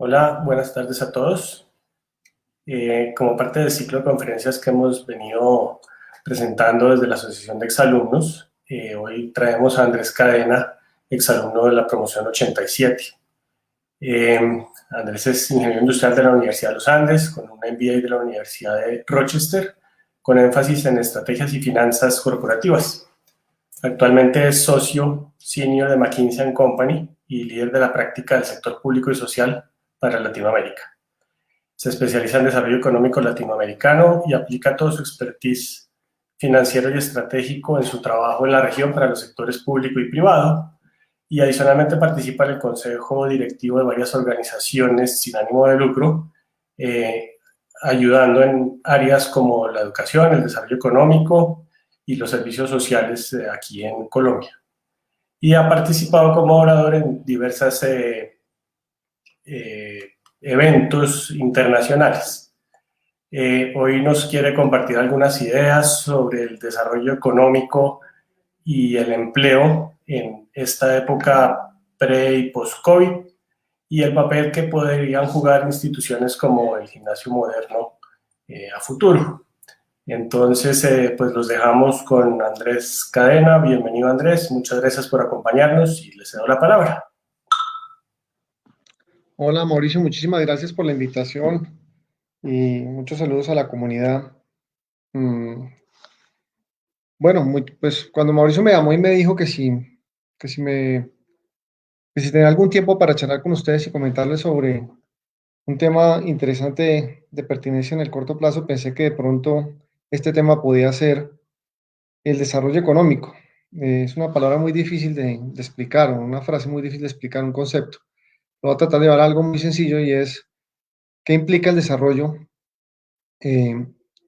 Hola, buenas tardes a todos. Como parte del ciclo de conferencias que hemos venido presentando desde la Asociación de Exalumnos, hoy traemos a Andrés Cadena, exalumno de la promoción 87. Eh, Andrés es ingeniero industrial de la Universidad de los Andes, con un MBA de la Universidad de Rochester, con énfasis en estrategias y finanzas corporativas. Actualmente es socio senior de McKinsey & Company y líder de la práctica del sector público y social para Latinoamérica. Se especializa en desarrollo económico latinoamericano y aplica todo su expertise financiero y estratégico en su trabajo en la región para los sectores público y privado. Y adicionalmente participa en el consejo directivo de varias organizaciones sin ánimo de lucro, ayudando en áreas como la educación, el desarrollo económico y los servicios sociales aquí en Colombia. Y ha participado como orador en diversas eventos internacionales. Hoy nos quiere compartir algunas ideas sobre el desarrollo económico y el empleo en esta época pre y post-COVID y el papel que podrían jugar instituciones como el Gimnasio Moderno a futuro. Entonces, pues los dejamos con Andrés Cadena. Bienvenido, Andrés. Muchas gracias por acompañarnos y les cedo la palabra. Hola Mauricio, muchísimas gracias por la invitación y muchos saludos a la comunidad. Mm, Bueno, pues cuando Mauricio me llamó y me dijo que si me, que si tenía algún tiempo para charlar con ustedes y comentarles sobre un tema interesante de pertinencia en el corto plazo, pensé que de pronto este tema podía ser el desarrollo económico. Es una palabra muy difícil de explicar, una frase muy difícil de explicar, un concepto. Lo voy a tratar de llevar a algo muy sencillo y es, ¿qué implica el desarrollo? eh,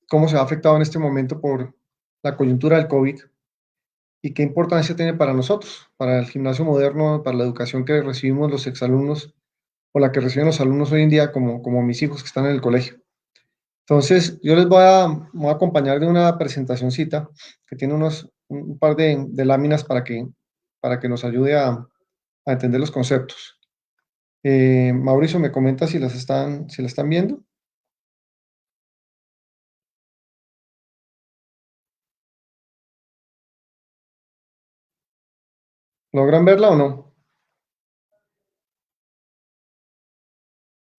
¿Cómo se ha afectado en este momento por la coyuntura del COVID y qué importancia tiene para nosotros, para el gimnasio moderno, para la educación que recibimos los exalumnos o la que reciben los alumnos hoy en día, como mis hijos que están en el colegio? Entonces, yo les voy a acompañar de una presentacioncita que tiene un par de láminas para que nos ayude a entender los conceptos. Mauricio, ¿me comenta si la están viendo? ¿Logran verla o no,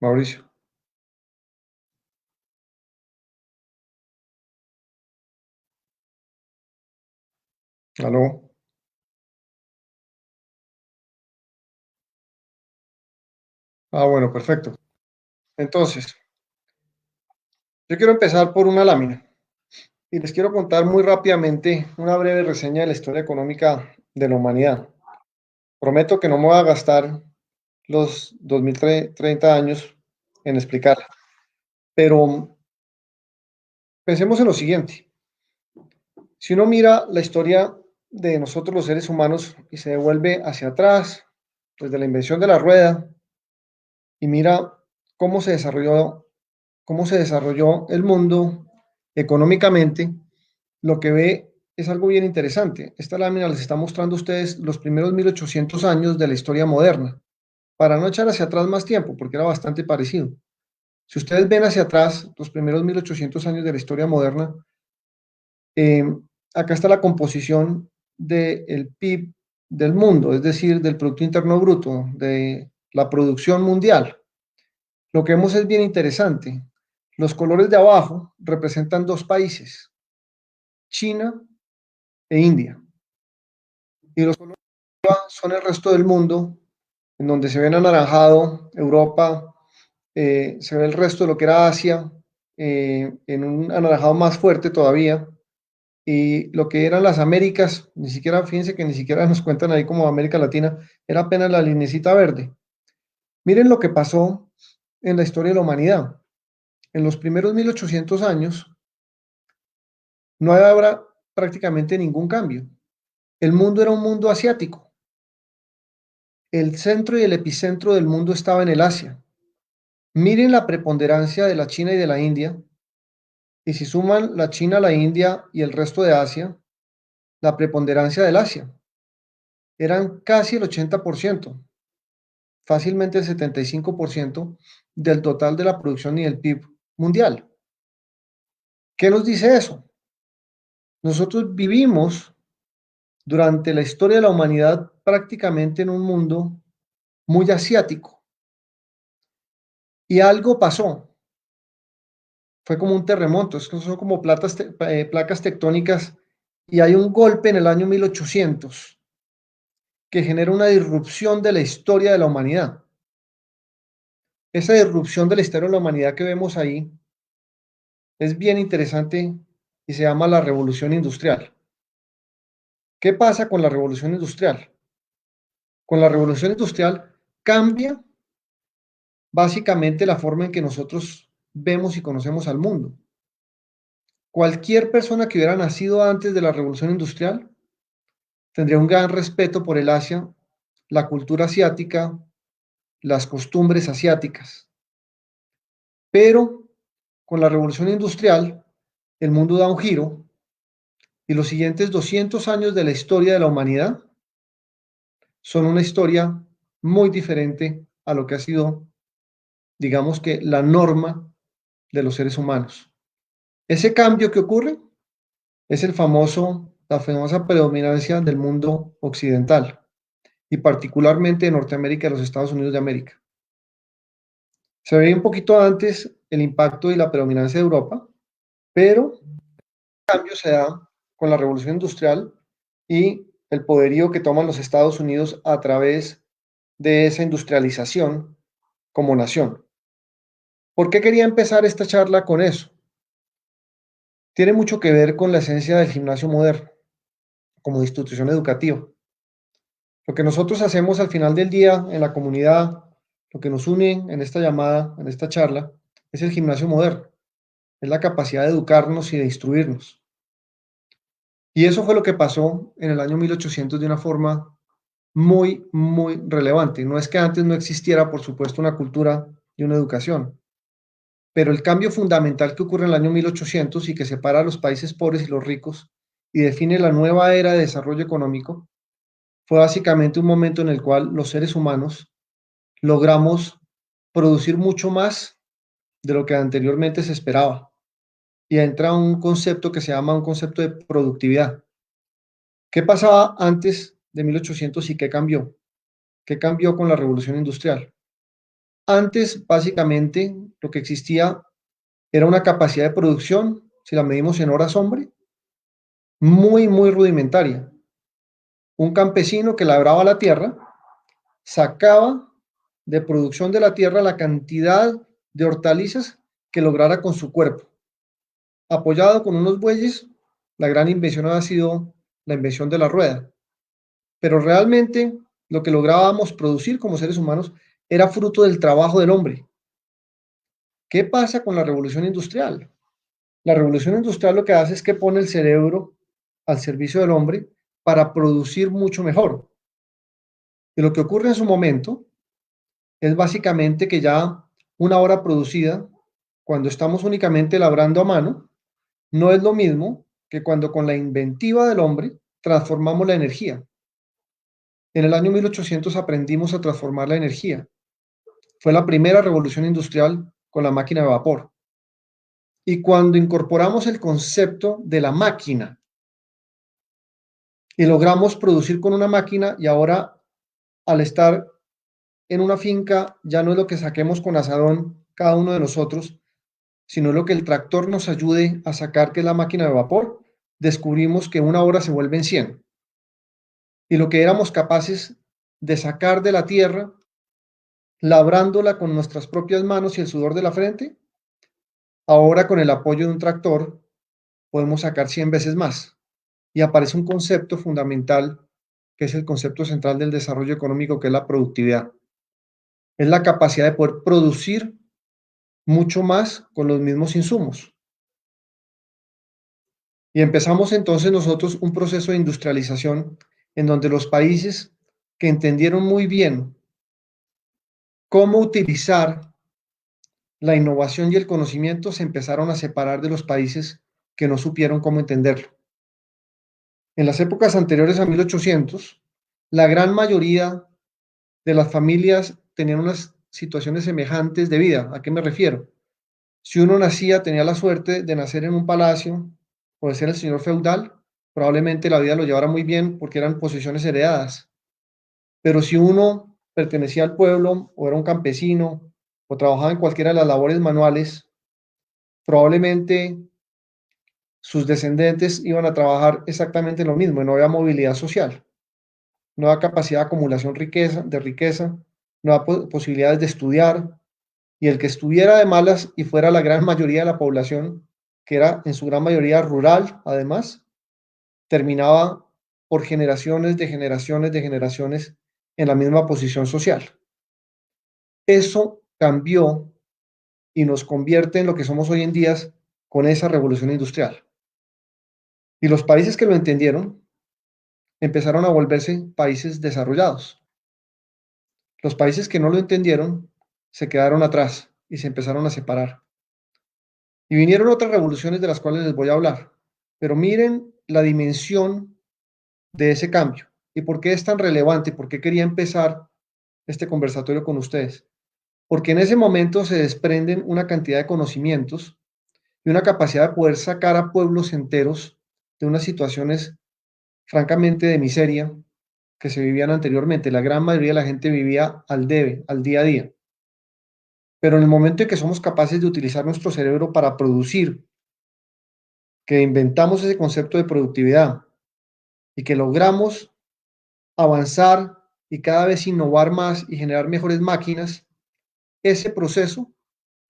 Mauricio? ¿Aló? Ah, bueno, perfecto. Entonces, yo quiero empezar por una lámina y les quiero contar muy rápidamente una breve reseña de la historia económica de la humanidad. Prometo que no me voy a gastar los 2030 años en explicarla, pero pensemos en lo siguiente. Si uno mira la historia de nosotros los seres humanos y se devuelve hacia atrás, desde la invención de la rueda, y mira cómo cómo se desarrolló el mundo económicamente, lo que ve es algo bien interesante. Esta lámina les está mostrando a ustedes los primeros 1800 años de la historia moderna, para no echar hacia atrás más tiempo, porque era bastante parecido. Si ustedes ven hacia atrás, los primeros 1800 años de la historia moderna, eh, acá está la composición del PIB del mundo, es decir, del Producto Interno Bruto, de la producción mundial. Lo que vemos es bien interesante. Los colores de abajo representan dos países, China e India. Y los colores de arriba son el resto del mundo, en donde se ve en anaranjado Europa, se ve el resto de lo que era Asia, en un anaranjado más fuerte todavía, y lo que eran las Américas, ni siquiera, fíjense que ni siquiera nos cuentan ahí como América Latina, era apenas la linecita verde. Miren lo que pasó en la historia de la humanidad. En los primeros 1800 años no habrá prácticamente ningún cambio. El mundo era un mundo asiático. El centro y el epicentro del mundo estaba en el Asia. Miren la preponderancia de la China y de la India, y si suman la China, la India y el resto de Asia, la preponderancia del Asia eran casi el 80%. fácilmente el 75% del total de la producción y del PIB mundial. ¿Qué nos dice eso? Nosotros vivimos durante la historia de la humanidad prácticamente en un mundo muy asiático y algo pasó. Fue como un terremoto, es que son como placas tectónicas y hay un golpe en el año 1800 que genera una disrupción de la historia de la humanidad. Esa disrupción de la historia de la humanidad que vemos ahí es bien interesante y se llama la revolución industrial. ¿Qué pasa con la revolución industrial? Con la revolución industrial cambia básicamente la forma en que nosotros vemos y conocemos al mundo. Cualquier persona que hubiera nacido antes de la revolución industrial tendría un gran respeto por el Asia, la cultura asiática, las costumbres asiáticas. Pero con la revolución industrial, el mundo da un giro y los siguientes 200 años de la historia de la humanidad son una historia muy diferente a lo que ha sido, digamos que, la norma de los seres humanos. Ese cambio que ocurre es la famosa predominancia del mundo occidental y particularmente de Norteamérica y los Estados Unidos de América. Se veía un poquito antes el impacto y la predominancia de Europa, pero el cambio se da con la revolución industrial y el poderío que toman los Estados Unidos a través de esa industrialización como nación. ¿Por qué quería empezar esta charla con eso? Tiene mucho que ver con la esencia del gimnasio moderno como institución educativa. Lo que nosotros hacemos al final del día en la comunidad, lo que nos une en esta llamada, en esta charla, es el gimnasio moderno, es la capacidad de educarnos y de instruirnos. Y eso fue lo que pasó en el año 1800 de una forma muy, muy relevante. No es que antes no existiera, por supuesto, una cultura y una educación, pero el cambio fundamental que ocurre en el año 1800 y que separa a los países pobres y los ricos y define la nueva era de desarrollo económico fue básicamente un momento en el cual los seres humanos logramos producir mucho más de lo que anteriormente se esperaba. Y entra un concepto que se llama un concepto de productividad. ¿Qué pasaba antes de 1800 y qué cambió? ¿Qué cambió con la revolución industrial? Antes, básicamente, lo que existía era una capacidad de producción, si la medimos en horas hombre, muy, muy rudimentaria. Un campesino que labraba la tierra sacaba de producción de la tierra la cantidad de hortalizas que lograra con su cuerpo. Apoyado con unos bueyes, la gran invención ha sido la invención de la rueda. Pero realmente lo que lográbamos producir como seres humanos era fruto del trabajo del hombre. ¿Qué pasa con la revolución industrial? La revolución industrial lo que hace es que pone el cerebro al servicio del hombre para producir mucho mejor. Y lo que ocurre en su momento es básicamente que ya una hora producida, cuando estamos únicamente labrando a mano, no es lo mismo que cuando con la inventiva del hombre transformamos la energía. En el año 1800 aprendimos a transformar la energía. Fue la primera revolución industrial con la máquina de vapor. Y cuando incorporamos el concepto de la máquina y logramos producir con una máquina y ahora al estar en una finca ya no es lo que saquemos con asadón cada uno de nosotros, sino lo que el tractor nos ayude a sacar, que es la máquina de vapor, descubrimos que una hora se vuelven 100. Y lo que éramos capaces de sacar de la tierra, labrándola con nuestras propias manos y el sudor de la frente, ahora con el apoyo de un tractor podemos sacar 100 veces más. Y aparece un concepto fundamental, que es el concepto central del desarrollo económico, que es la productividad. Es la capacidad de poder producir mucho más con los mismos insumos. Y empezamos entonces nosotros un proceso de industrialización en donde los países que entendieron muy bien cómo utilizar la innovación y el conocimiento se empezaron a separar de los países que no supieron cómo entenderlo. En las épocas anteriores a 1800, la gran mayoría de las familias tenían unas situaciones semejantes de vida. ¿A qué me refiero? Si uno nacía, tenía la suerte de nacer en un palacio o de ser el señor feudal, probablemente la vida lo llevara muy bien porque eran posesiones heredadas. Pero si uno pertenecía al pueblo o era un campesino o trabajaba en cualquiera de las labores manuales, probablemente sus descendientes iban a trabajar exactamente lo mismo y no había movilidad social, no había capacidad de acumulación de riqueza, no había posibilidades de estudiar, y el que estuviera de malas y fuera la gran mayoría de la población, que era en su gran mayoría rural, además, terminaba por generaciones de generaciones de generaciones en la misma posición social. Eso cambió y nos convierte en lo que somos hoy en día con esa revolución industrial. Y los países que lo entendieron empezaron a volverse países desarrollados. Los países que no lo entendieron se quedaron atrás y se empezaron a separar. Y vinieron otras revoluciones de las cuales les voy a hablar. Pero miren la dimensión de ese cambio y por qué es tan relevante, por qué quería empezar este conversatorio con ustedes. Porque en ese momento se desprenden una cantidad de conocimientos y una capacidad de poder sacar a pueblos enteros de unas situaciones francamente de miseria que se vivían anteriormente. La gran mayoría de la gente vivía al debe, al día a día. Pero en el momento en que somos capaces de utilizar nuestro cerebro para producir, que inventamos ese concepto de productividad y que logramos avanzar y cada vez innovar más y generar mejores máquinas, ese proceso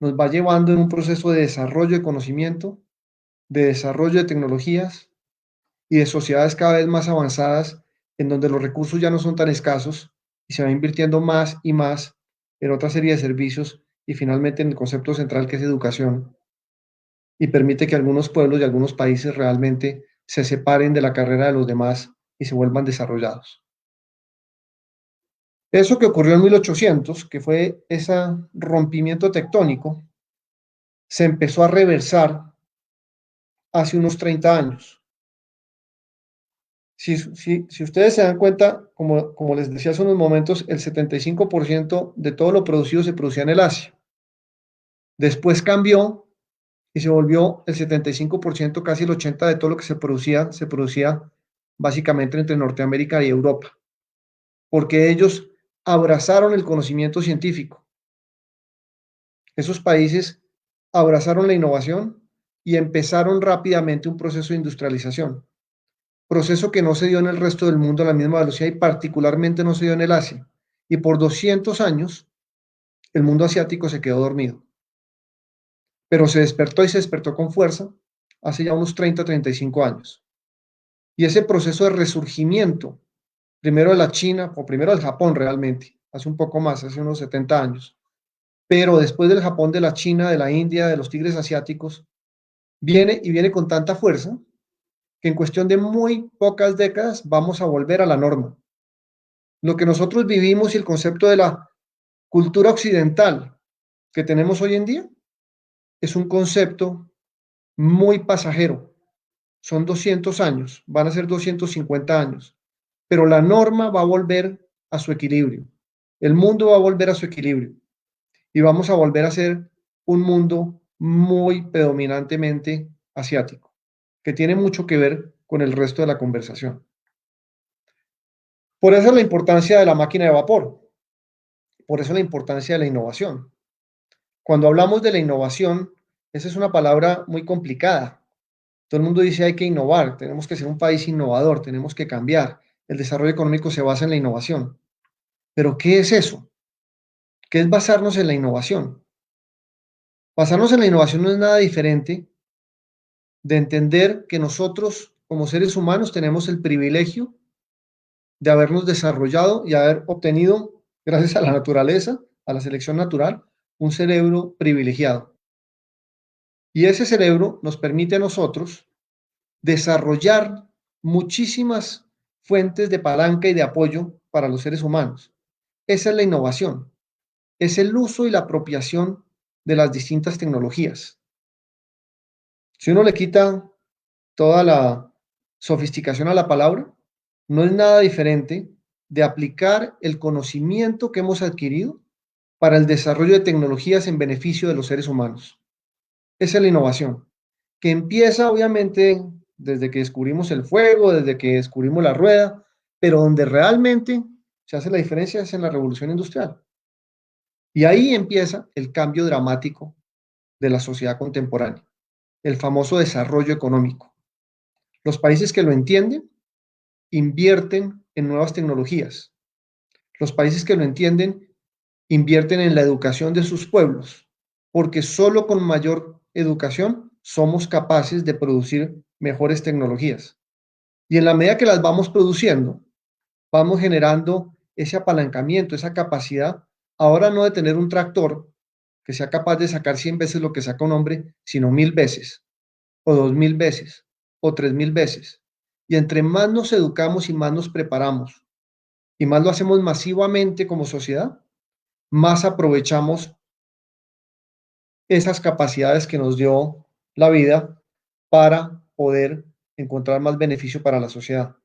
nos va llevando en un proceso de desarrollo de conocimiento, de desarrollo de tecnologías y de sociedades cada vez más avanzadas en donde los recursos ya no son tan escasos y se va invirtiendo más y más en otra serie de servicios y finalmente en el concepto central que es educación y permite que algunos pueblos y algunos países realmente se separen de la carrera de los demás y se vuelvan desarrollados. Eso que ocurrió en 1800, que fue ese rompimiento tectónico, se empezó a reversar hace unos 30 años. Si ustedes se dan cuenta, como les decía hace unos momentos, el 75% de todo lo producido se producía en el Asia. Después cambió y se volvió el 75%, casi el 80% de todo lo que se producía básicamente entre Norteamérica y Europa, porque ellos abrazaron el conocimiento científico. Esos países abrazaron la innovación y empezaron rápidamente un proceso de industrialización, proceso que no se dio en el resto del mundo a la misma velocidad y particularmente no se dio en el Asia. Y por 200 años el mundo asiático se quedó dormido, pero se despertó y se despertó con fuerza hace ya unos 30-35 años. Y ese proceso de resurgimiento, primero de la China, o primero del Japón realmente, hace un poco más, hace unos 70 años, pero después del Japón, de la China, de la India, de los tigres asiáticos, viene y viene con tanta fuerza que en cuestión de muy pocas décadas vamos a volver a la norma. Lo que nosotros vivimos y el concepto de la cultura occidental que tenemos hoy en día es un concepto muy pasajero. Son 200 años, van a ser 250 años, pero la norma va a volver a su equilibrio. El mundo va a volver a su equilibrio y vamos a volver a ser un mundo muy predominantemente asiático, que tiene mucho que ver con el resto de la conversación. Por eso la importancia de la máquina de vapor, por eso la importancia de la innovación. Cuando hablamos de la innovación, esa es una palabra muy complicada. Todo el mundo dice hay que innovar, tenemos que ser un país innovador, tenemos que cambiar. El desarrollo económico se basa en la innovación. Pero ¿qué es eso? ¿Qué es basarnos en la innovación? Basarnos en la innovación no es nada diferente de entender que nosotros como seres humanos tenemos el privilegio de habernos desarrollado y haber obtenido, gracias a la naturaleza, a la selección natural, un cerebro privilegiado. Y ese cerebro nos permite a nosotros desarrollar muchísimas fuentes de palanca y de apoyo para los seres humanos. Esa es la innovación, es el uso y la apropiación de las distintas tecnologías. Si uno le quita toda la sofisticación a la palabra, no es nada diferente de aplicar el conocimiento que hemos adquirido para el desarrollo de tecnologías en beneficio de los seres humanos. Esa es la innovación, que empieza obviamente desde que descubrimos el fuego, desde que descubrimos la rueda, pero donde realmente se hace la diferencia es en la revolución industrial. Y ahí empieza el cambio dramático de la sociedad contemporánea, el famoso desarrollo económico. Los países que lo entienden invierten en nuevas tecnologías. Los países que lo entienden invierten en la educación de sus pueblos, porque solo con mayor educación somos capaces de producir mejores tecnologías. Y en la medida que las vamos produciendo, vamos generando ese apalancamiento, esa capacidad, ahora no de tener un tractor que sea capaz de sacar 100 veces lo que saca un hombre, sino 1000 veces, o 2000 veces, o 3000 veces. Y entre más nos educamos y más nos preparamos, y más lo hacemos masivamente como sociedad, más aprovechamos esas capacidades que nos dio la vida para poder encontrar más beneficio para la sociedad.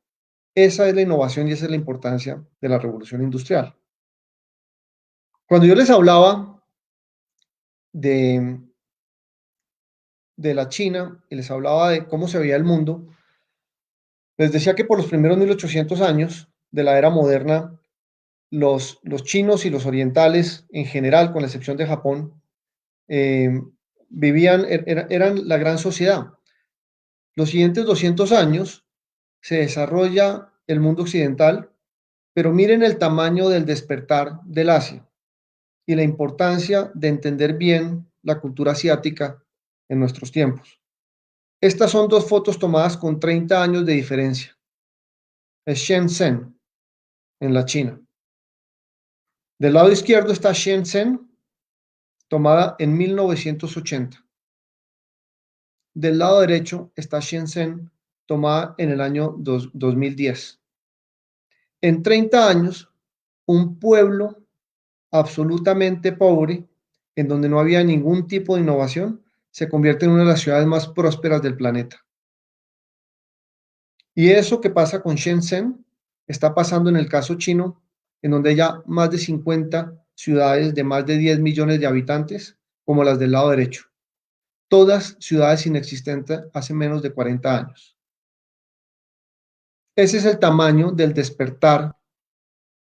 Esa es la innovación y esa es la importancia de la revolución industrial. Cuando yo les hablaba de, de la China y les hablaba de cómo se veía el mundo, les decía que por los primeros 1800 años de la era moderna, los chinos y los orientales en general, con la excepción de Japón, eh, eran la gran sociedad. Los siguientes 200 años se desarrolla el mundo occidental, pero miren el tamaño del despertar del Asia y la importancia de entender bien la cultura asiática en nuestros tiempos. Estas son dos fotos tomadas con 30 años de diferencia. Es Shenzhen, en la China. Del lado izquierdo está Shenzhen, tomada en 1980. Del lado derecho está Shenzhen, tomada en el año 2010. En 30 años, un pueblo absolutamente pobre, en donde no había ningún tipo de innovación, se convierte en una de las ciudades más prósperas del planeta. Y eso que pasa con Shenzhen está pasando en el caso chino, en donde hay ya más de 50 ciudades de más de 10 millones de habitantes, como las del lado derecho. Todas ciudades inexistentes hace menos de 40 años. Ese es el tamaño del despertar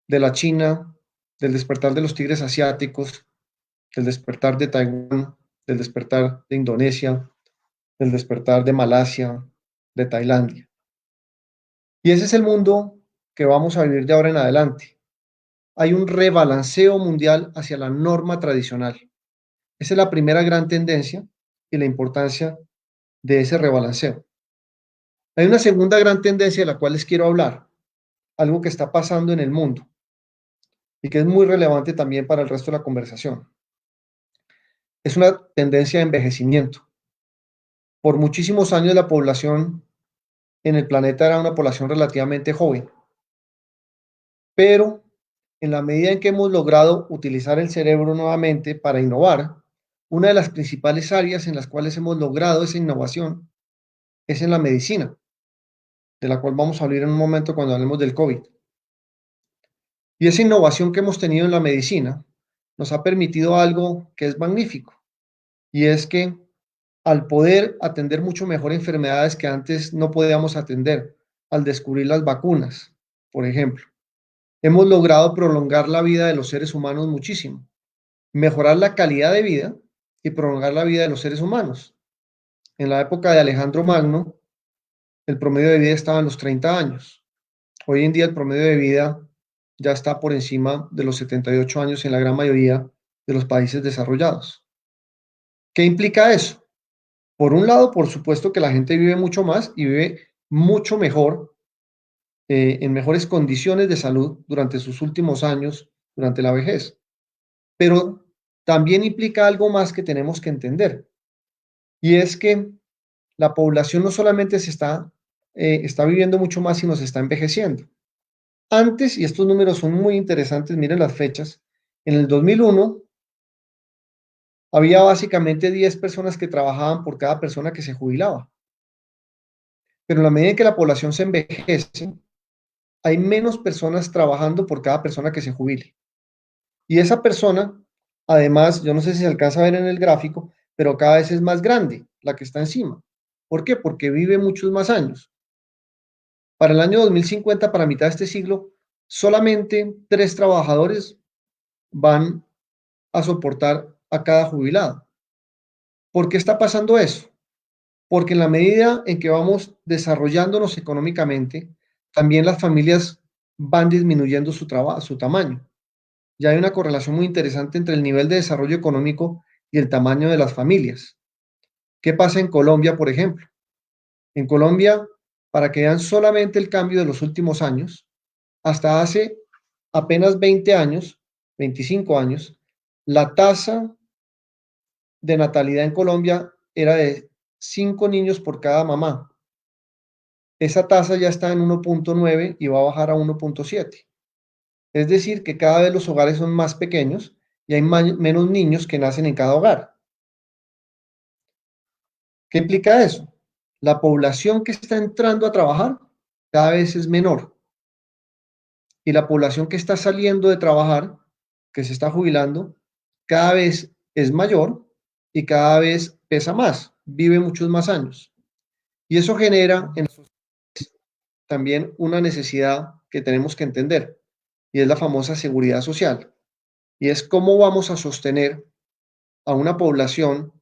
de la China, del despertar de los tigres asiáticos, del despertar de Taiwán, del despertar de Indonesia, del despertar de Malasia, de Tailandia. Y ese es el mundo que vamos a vivir de ahora en adelante. Hay un rebalanceo mundial hacia la norma tradicional. Esa es la primera gran tendencia y la importancia de ese rebalanceo. Hay una segunda gran tendencia de la cual les quiero hablar, algo que está pasando en el mundo y que es muy relevante también para el resto de la conversación. Es una tendencia de envejecimiento. Por muchísimos años la población en el planeta era una población relativamente joven, pero en la medida en que hemos logrado utilizar el cerebro nuevamente para innovar, una de las principales áreas en las cuales hemos logrado esa innovación es en la medicina, de la cual vamos a hablar en un momento cuando hablemos del COVID. Y esa innovación que hemos tenido en la medicina nos ha permitido algo que es magnífico, y es que al poder atender mucho mejor enfermedades que antes no podíamos atender, al descubrir las vacunas, por ejemplo, hemos logrado prolongar la vida de los seres humanos muchísimo, mejorar la calidad de vida y prolongar la vida de los seres humanos. En la época de Alejandro Magno, el promedio de vida estaba en los 30 años. Hoy en día el promedio de vida ya está por encima de los 78 años en la gran mayoría de los países desarrollados. ¿Qué implica eso? Por un lado, por supuesto que la gente vive mucho más y vive mucho mejor, en mejores condiciones de salud durante sus últimos años, durante la vejez. Pero también implica algo más que tenemos que entender, y es que la población no solamente está viviendo mucho más, sino se está envejeciendo. Antes, y estos números son muy interesantes, miren las fechas, en el 2001 había básicamente 10 personas que trabajaban por cada persona que se jubilaba. Pero en la medida en que la población se envejece, hay menos personas trabajando por cada persona que se jubile. Y esa persona Además, yo no sé si se alcanza a ver en el gráfico, pero cada vez es más grande la que está encima. ¿Por qué? Porque vive muchos más años. Para el año 2050, para mitad de este siglo, solamente 3 trabajadores van a soportar a cada jubilado. ¿Por qué está pasando eso? Porque en la medida en que vamos desarrollándonos económicamente, también las familias van disminuyendo su tamaño. Ya hay una correlación muy interesante entre el nivel de desarrollo económico y el tamaño de las familias. ¿Qué pasa en Colombia, por ejemplo? En Colombia, para que vean solamente el cambio de los últimos años, hasta hace apenas 20 años, 25 años, la tasa de natalidad en Colombia era de 5 niños por cada mamá. Esa tasa ya está en 1.9 y va a bajar a 1.7. Es decir, que cada vez los hogares son más pequeños y hay menos niños que nacen en cada hogar. ¿Qué implica eso? La población que está entrando a trabajar cada vez es menor y la población que está saliendo de trabajar, que se está jubilando, cada vez es mayor y cada vez pesa más, vive muchos más años. Y eso genera también una necesidad que tenemos que entender y es la famosa seguridad social. Y es cómo vamos a sostener a una población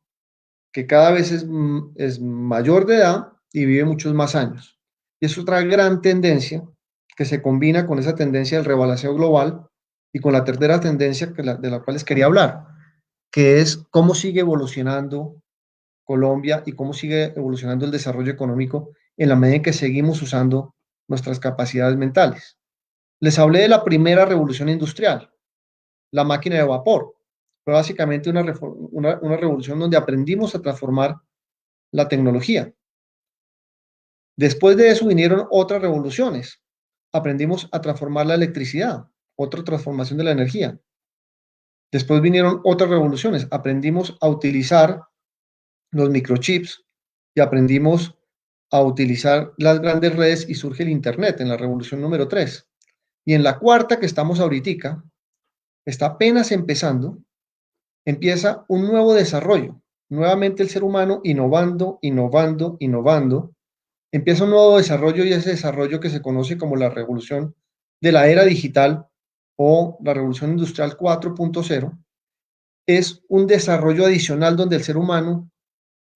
que cada vez es mayor de edad y vive muchos más años. Y es otra gran tendencia que se combina con esa tendencia del rebalanceo global y con la tercera tendencia de la cual les quería hablar, que es cómo sigue evolucionando Colombia y cómo sigue evolucionando el desarrollo económico en la medida en que seguimos usando nuestras capacidades mentales. Les hablé de la primera revolución industrial, la máquina de vapor. Fue básicamente una revolución donde aprendimos a transformar la tecnología. Después de eso vinieron otras revoluciones. Aprendimos a transformar la electricidad, otra transformación de la energía. Después vinieron otras revoluciones. Aprendimos a utilizar los microchips y aprendimos a utilizar las grandes redes y surge el Internet en la revolución número 3. Y en la cuarta que estamos ahorita, está apenas empezando, empieza un nuevo desarrollo. Nuevamente el ser humano innovando, innovando, innovando. Empieza un nuevo desarrollo y ese desarrollo que se conoce como la revolución de la era digital o la revolución industrial 4.0 es un desarrollo adicional donde el ser humano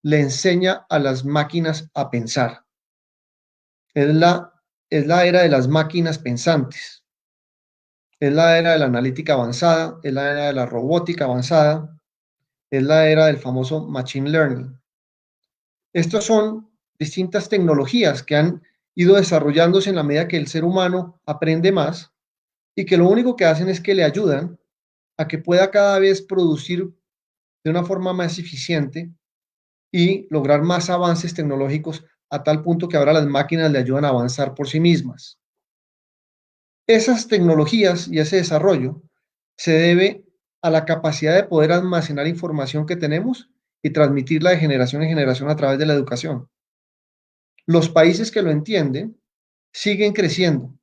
le enseña a las máquinas a pensar. Es la, es la era de las máquinas pensantes. Es la era de la analítica avanzada, es la era de la robótica avanzada, es la era del famoso machine learning. Estas son distintas tecnologías que han ido desarrollándose en la medida que el ser humano aprende más y que lo único que hacen es que le ayudan a que pueda cada vez producir de una forma más eficiente y lograr más avances tecnológicos a tal punto que ahora las máquinas le ayudan a avanzar por sí mismas. Esas tecnologías y ese desarrollo se debe a la capacidad de poder almacenar información que tenemos y transmitirla de generación en generación a través de la educación. Los países que lo entienden siguen creciendo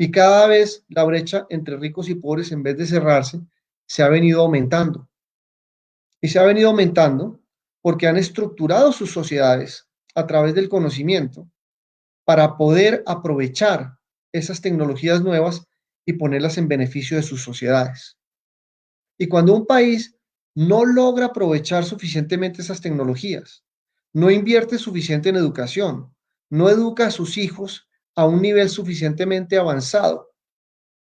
y cada vez la brecha entre ricos y pobres, en vez de cerrarse, se ha venido aumentando. Y se ha venido aumentando porque han estructurado sus sociedades a través del conocimiento para poder aprovechar esas tecnologías nuevas y ponerlas en beneficio de sus sociedades. Y cuando un país no logra aprovechar suficientemente esas tecnologías, no invierte suficiente en educación, no educa a sus hijos a un nivel suficientemente avanzado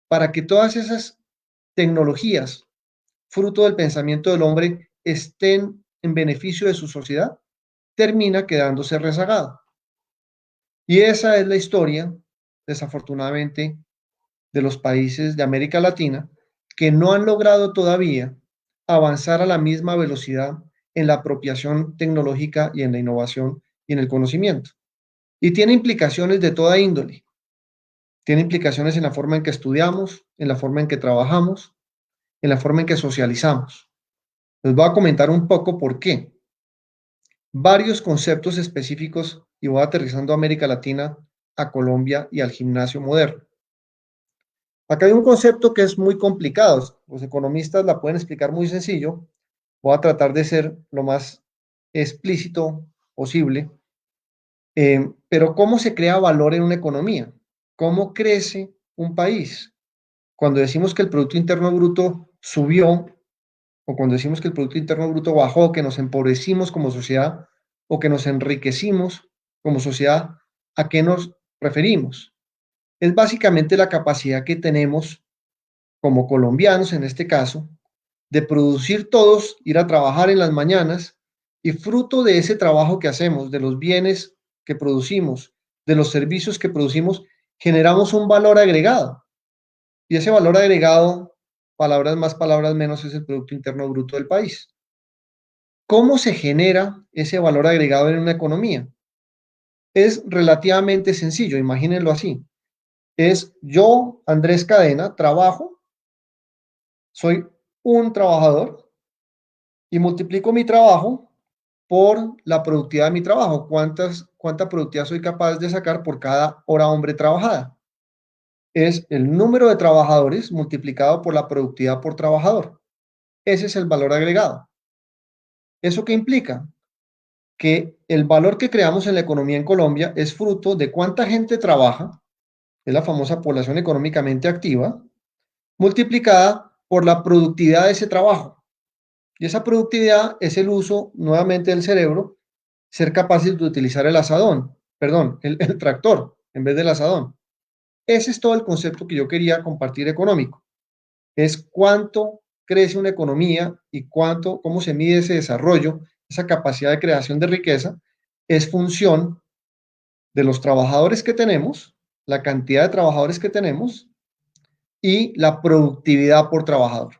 para que todas esas tecnologías, fruto del pensamiento del hombre, estén en beneficio de su sociedad, termina quedándose rezagado. Y esa es la historia, desafortunadamente, de los países de América Latina que no han logrado todavía avanzar a la misma velocidad en la apropiación tecnológica y en la innovación y en el conocimiento. Y tiene implicaciones de toda índole. Tiene implicaciones en la forma en que estudiamos, en la forma en que trabajamos, en la forma en que socializamos. Les voy a comentar un poco por qué. Varios conceptos específicos y voy aterrizando a América Latina, a Colombia y al gimnasio moderno. Acá hay un concepto que es muy complicado. Los economistas la pueden explicar muy sencillo. Voy a tratar de ser lo más explícito posible. Pero ¿cómo se crea valor en una economía? ¿Cómo crece un país? Cuando decimos que el Producto Interno Bruto subió, o cuando decimos que el Producto Interno Bruto bajó, que nos empobrecimos como sociedad, o que nos enriquecimos como sociedad, ¿a qué nos referimos? Es básicamente la capacidad que tenemos como colombianos, en este caso, de producir todos, ir a trabajar en las mañanas y fruto de ese trabajo que hacemos, de los bienes que producimos, de los servicios que producimos, generamos un valor agregado. Y ese valor agregado, palabras más, palabras menos, es el Producto Interno Bruto del país. ¿Cómo se genera ese valor agregado en una economía? Es relativamente sencillo, imagínenlo así. Es yo, Andrés Cadena, trabajo, soy un trabajador y multiplico mi trabajo por la productividad de mi trabajo. ¿Cuánta productividad soy capaz de sacar por cada hora hombre trabajada? Es el número de trabajadores multiplicado por la productividad por trabajador. Ese es el valor agregado. ¿Eso qué implica? Que el valor que creamos en la economía en Colombia es fruto de cuánta gente trabaja, es la famosa población económicamente activa, multiplicada por la productividad de ese trabajo. Y esa productividad es el uso nuevamente del cerebro, ser capaces de utilizar el asadón, perdón, el tractor en vez del asadón. Ese es todo el concepto que yo quería compartir económico. Es cuánto crece una economía y cómo se mide ese desarrollo, esa capacidad de creación de riqueza, es función de los trabajadores que tenemos, la cantidad de trabajadores que tenemos y la productividad por trabajador,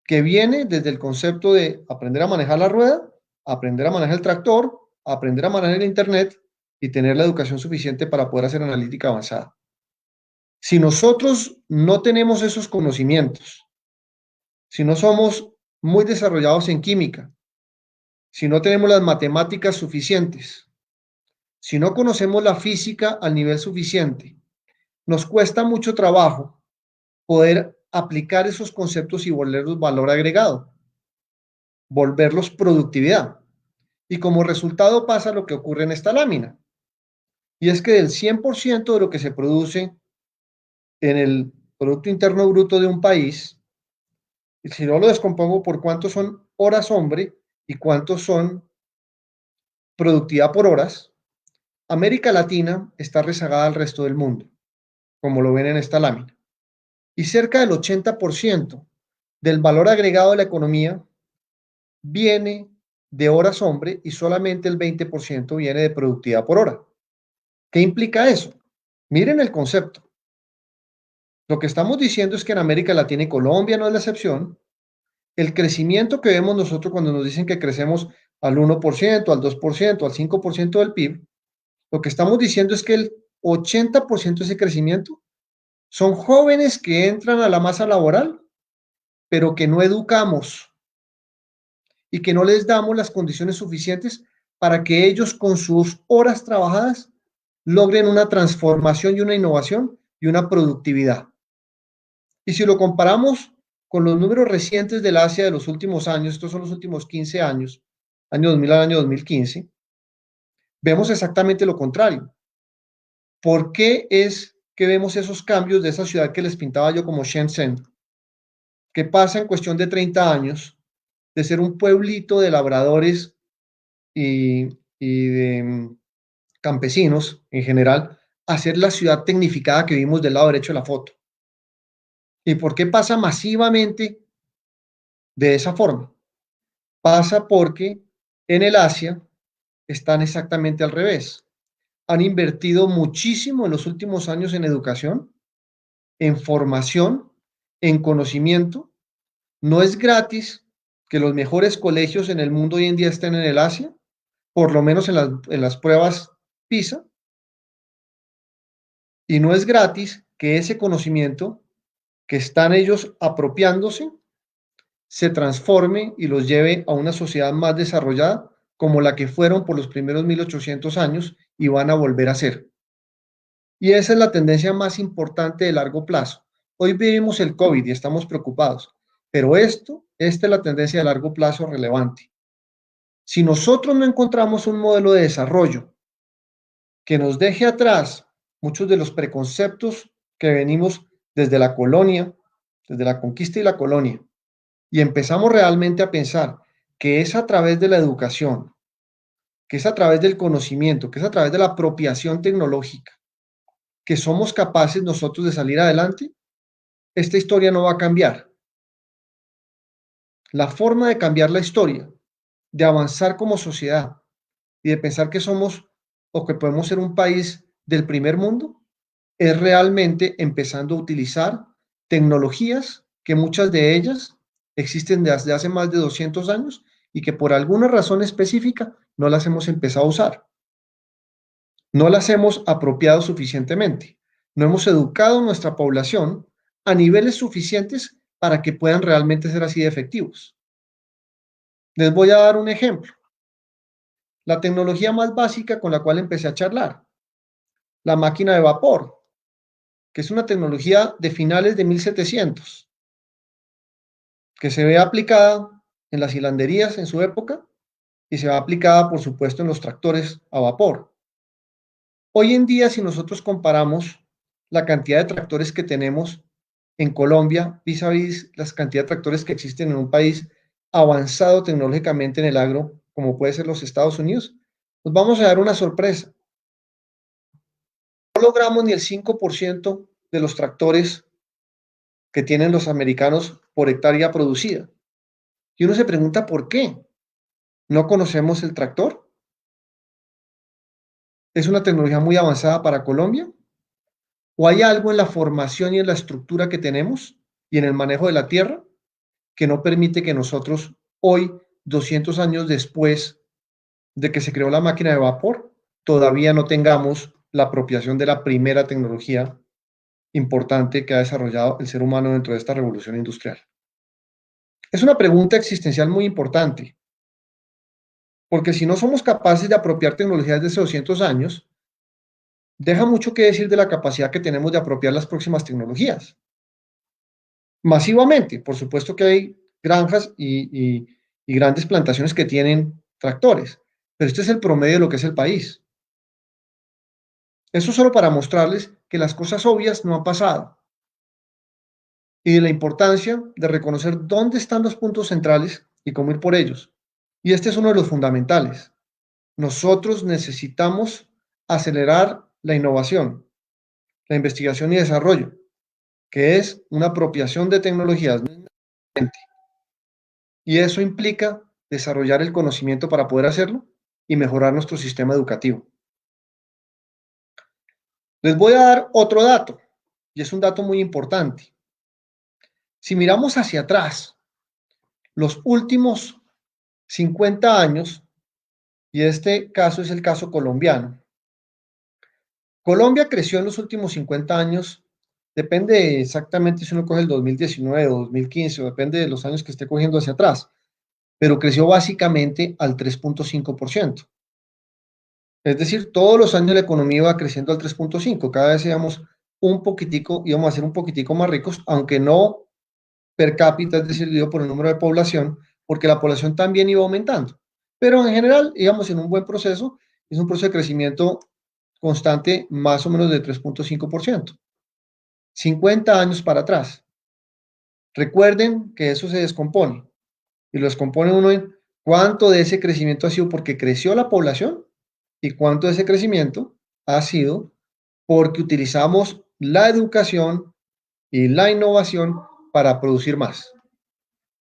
que viene desde el concepto de aprender a manejar la rueda, aprender a manejar el tractor, aprender a manejar el Internet y tener la educación suficiente para poder hacer analítica avanzada. Si nosotros no tenemos esos conocimientos, si no somos muy desarrollados en química, si no tenemos las matemáticas suficientes, si no conocemos la física al nivel suficiente, nos cuesta mucho trabajo poder aplicar esos conceptos y volverlos valor agregado, volverlos productividad. Y como resultado pasa lo que ocurre en esta lámina. Y es que del 100% de lo que se produce en el Producto Interno Bruto de un país, si no lo descompongo por cuántos son horas hombre y cuántos son productividad por horas, América Latina está rezagada al resto del mundo, como lo ven en esta lámina. Y cerca del 80% del valor agregado de la economía viene de horas hombre y solamente el 20% viene de productividad por hora. ¿Qué implica eso? Miren el concepto. Lo que estamos diciendo es que en América Latina y Colombia no es la excepción. El crecimiento que vemos nosotros cuando nos dicen que crecemos al 1%, al 2%, al 5% del PIB, lo que estamos diciendo es que el 80% de ese crecimiento son jóvenes que entran a la masa laboral, pero que no educamos y que no les damos las condiciones suficientes para que ellos con sus horas trabajadas logren una transformación y una innovación y una productividad. Y si lo comparamos con los números recientes del Asia de los últimos años, estos son los últimos 15 años, año 2000 al año 2015, vemos exactamente lo contrario. ¿Por qué es que vemos esos cambios de esa ciudad que les pintaba yo como Shenzhen, que pasa en cuestión de 30 años de ser un pueblito de labradores y de campesinos en general, a ser la ciudad tecnificada que vimos del lado derecho de la foto? ¿Y por qué pasa masivamente de esa forma? Pasa porque en el Asia están exactamente al revés. Han invertido muchísimo en los últimos años en educación, en formación, en conocimiento. No es gratis que los mejores colegios en el mundo hoy en día estén en el Asia, por lo menos en las pruebas PISA, y no es gratis que ese conocimiento que están ellos apropiándose se transforme y los lleve a una sociedad más desarrollada como la que fueron por los primeros 1800 años y van a volver a ser. Y esa es la tendencia más importante de largo plazo. Hoy vivimos el COVID y estamos preocupados, pero esta es la tendencia de largo plazo relevante. Si nosotros no encontramos un modelo de desarrollo que nos deje atrás muchos de los preconceptos que venimos desde la colonia, desde la conquista y la colonia, y empezamos realmente a pensar que es a través de la educación, que es a través del conocimiento, que es a través de la apropiación tecnológica, que somos capaces nosotros de salir adelante, esta historia no va a cambiar. La forma de cambiar la historia, de avanzar como sociedad y de pensar que somos o que podemos ser un país del primer mundo, es realmente empezando a utilizar tecnologías que muchas de ellas existen desde hace más de 200 años y que por alguna razón específica no las hemos empezado a usar. No las hemos apropiado suficientemente. No hemos educado nuestra población a niveles suficientes para que puedan realmente ser así de efectivos. Les voy a dar un ejemplo. La tecnología más básica con la cual empecé a charlar, la máquina de vapor, que es una tecnología de finales de 1700, que se ve aplicada en las hilanderías en su época y se ve aplicada, por supuesto, en los tractores a vapor. Hoy en día, si nosotros comparamos la cantidad de tractores que tenemos en Colombia vis a vis la cantidad de tractores que existen en un país avanzado tecnológicamente en el agro, como puede ser los Estados Unidos, nos vamos a dar una sorpresa. No logramos ni el 5% de los tractores que tienen los americanos por hectárea producida. Y uno se pregunta por qué. ¿No conocemos el tractor? ¿Es una tecnología muy avanzada para Colombia? ¿O hay algo en la formación y en la estructura que tenemos y en el manejo de la tierra que no permite que nosotros hoy, 200 años después de que se creó la máquina de vapor, todavía no tengamos la apropiación de la primera tecnología importante que ha desarrollado el ser humano dentro de esta revolución industrial? Es una pregunta existencial muy importante, porque si no somos capaces de apropiar tecnologías de hace 200 años, deja mucho que decir de la capacidad que tenemos de apropiar las próximas tecnologías. Masivamente, por supuesto que hay granjas y grandes plantaciones que tienen tractores, pero este es el promedio de lo que es el país. Eso solo para mostrarles que las cosas obvias no han pasado y de la importancia de reconocer dónde están los puntos centrales y cómo ir por ellos. Y este es uno de los fundamentales. Nosotros necesitamos acelerar la innovación, la investigación y desarrollo, que es una apropiación de tecnologías. Y eso implica desarrollar el conocimiento para poder hacerlo y mejorar nuestro sistema educativo. Les voy a dar otro dato, y es un dato muy importante. Si miramos hacia atrás, los últimos 50 años, y este caso es el caso colombiano, Colombia creció en los últimos 50 años, depende exactamente si uno coge el 2019 o 2015, o depende de los años que esté cogiendo hacia atrás, pero creció básicamente al 3.5%. Es decir, todos los años la economía iba creciendo al 3.5%, cada vez íbamos un poquitico, íbamos a ser un poquitico más ricos, aunque no per cápita, es decir, dividido por el número de población, porque la población también iba aumentando. Pero en general íbamos en un buen proceso, es un proceso de crecimiento constante más o menos de 3.5%. 50 años para atrás. Recuerden que eso se descompone y lo descompone uno en cuánto de ese crecimiento ha sido porque creció la población y cuánto de ese crecimiento ha sido porque utilizamos la educación y la innovación para producir más.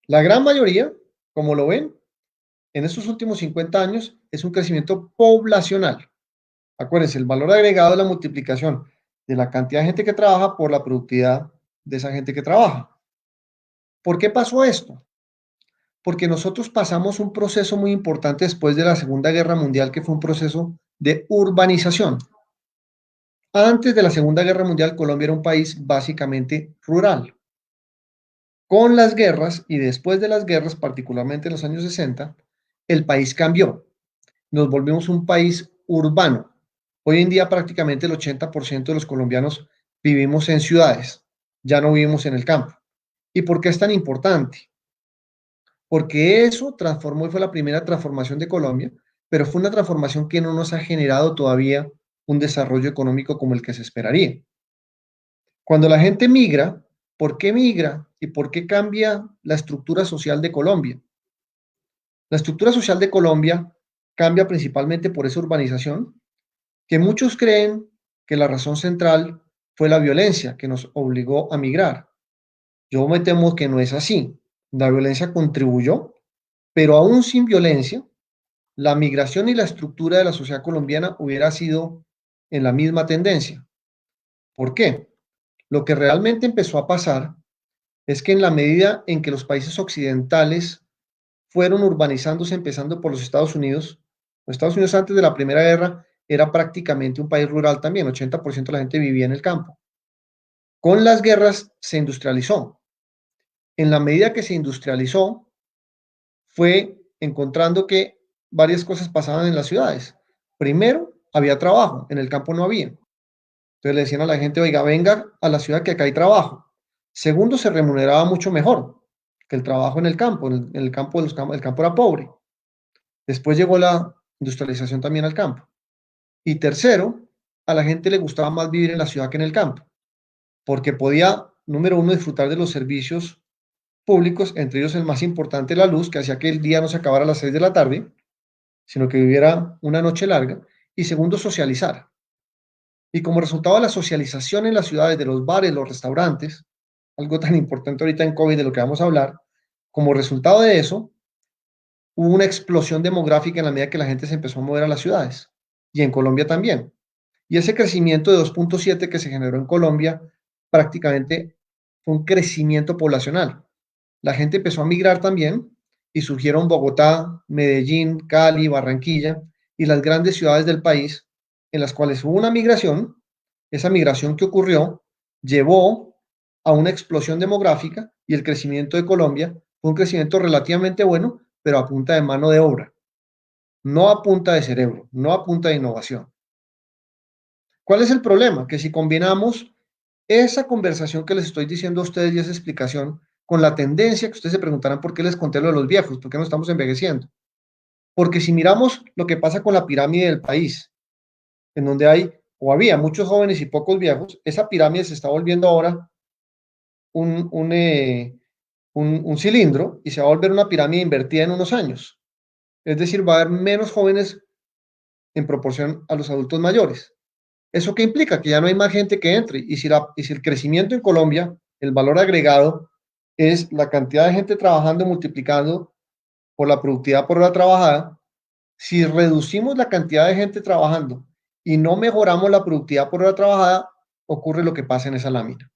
La gran mayoría, como lo ven, en estos últimos 50 años es un crecimiento poblacional. Acuérdense, el valor agregado es la multiplicación de la cantidad de gente que trabaja por la productividad de esa gente que trabaja. ¿Por qué pasó esto? Porque nosotros pasamos un proceso muy importante después de la Segunda Guerra Mundial, que fue un proceso de urbanización. Antes de la Segunda Guerra Mundial, Colombia era un país básicamente rural. Con las guerras y después de las guerras, particularmente en los años 60, el país cambió. Nos volvimos un país urbano. Hoy en día prácticamente el 80% de los colombianos vivimos en ciudades. ya no vivimos en el campo. ¿Y por qué es tan importante? Porque eso transformó y fue la primera transformación de Colombia, pero fue una transformación que no nos ha generado todavía un desarrollo económico como el que se esperaría. Cuando la gente migra, ¿por qué migra y por qué cambia la estructura social de Colombia? La estructura social de Colombia cambia principalmente por esa urbanización, que muchos creen que la razón central fue la violencia que nos obligó a migrar. Yo me temo que no es así. La violencia contribuyó, pero aún sin violencia, la migración y la estructura de la sociedad colombiana hubiera sido en la misma tendencia. ¿Por qué? Lo que realmente empezó a pasar es que en la medida en que los países occidentales fueron urbanizándose, empezando por los Estados Unidos antes de la Primera Guerra era prácticamente un país rural también, 80% de la gente vivía en el campo. Con las guerras se industrializó. En la medida que se industrializó, fue encontrando que varias cosas pasaban en las ciudades. Primero, había trabajo, en el campo no había. Entonces le decían a la gente, oiga, venga a la ciudad que acá hay trabajo. Segundo, se remuneraba mucho mejor que el trabajo en el campo. En el campo, el campo era pobre. Después llegó la industrialización también al campo. Y tercero, a la gente le gustaba más vivir en la ciudad que en el campo, porque podía, número uno, disfrutar de los servicios públicos, entre ellos el más importante, la luz, que hacía que el día no se acabara a las 6 de la tarde, sino que viviera una noche larga. Y segundo, socializar. Y como resultado de la socialización en las ciudades, de los bares, los restaurantes, algo tan importante ahorita en COVID de lo que vamos a hablar, como resultado de eso, hubo una explosión demográfica en la medida que la gente se empezó a mover a las ciudades. Y en Colombia también. Y ese crecimiento de 2.7 que se generó en Colombia prácticamente fue un crecimiento poblacional. La gente empezó a migrar también y surgieron Bogotá, Medellín, Cali, Barranquilla y las grandes ciudades del país en las cuales hubo una migración. Esa migración que ocurrió llevó a una explosión demográfica y el crecimiento de Colombia fue un crecimiento relativamente bueno, pero a punta de mano de obra, no a punta de cerebro, no a punta de innovación. ¿Cuál es el problema? Que si combinamos esa conversación que les estoy diciendo a ustedes y esa explicación con la tendencia que ustedes se preguntarán por qué les conté lo de los viejos, por qué no estamos envejeciendo. Porque si miramos lo que pasa con la pirámide del país, en donde hay o había muchos jóvenes y pocos viejos, esa pirámide se está volviendo ahora un, un, eh, un cilindro y se va a volver una pirámide invertida en unos años. Es decir, va a haber menos jóvenes en proporción a los adultos mayores. ¿Eso qué implica? Que ya no hay más gente que entre. Y si el crecimiento en Colombia, el valor agregado, es la cantidad de gente trabajando multiplicando por la productividad por hora trabajada, si reducimos la cantidad de gente trabajando y no mejoramos la productividad por hora trabajada, ocurre lo que pasa en esa lámina.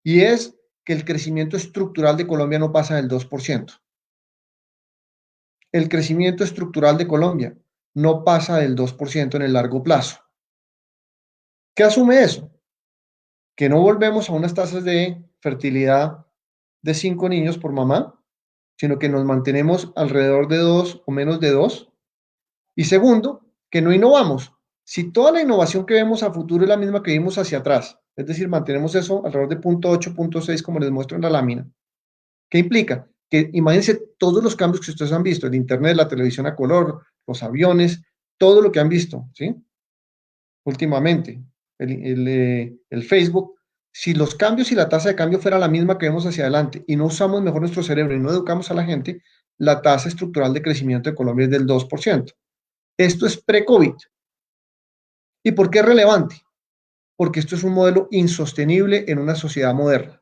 Y es que el crecimiento estructural de Colombia no pasa del 2%. El crecimiento estructural de Colombia no pasa del 2% en el largo plazo. ¿Qué asume eso? Que no volvemos a unas tasas de fertilidad de 5 niños por mamá, sino que nos mantenemos alrededor de 2 o menos de 2. Y segundo, que no innovamos. Si toda la innovación que vemos a futuro es la misma que vimos hacia atrás, es decir, mantenemos eso alrededor de 0.8, 0.6, como les muestro en la lámina, ¿qué implica? Que imagínense todos los cambios que ustedes han visto, el Internet, la televisión a color, los aviones, todo lo que han visto, ¿sí? Últimamente, el Facebook, si los cambios y la tasa de cambio fuera la misma que vemos hacia adelante y no usamos mejor nuestro cerebro y no educamos a la gente, la tasa estructural de crecimiento de Colombia es del 2%. Esto es pre-COVID. ¿Y por qué es relevante? Porque esto es un modelo insostenible en una sociedad moderna.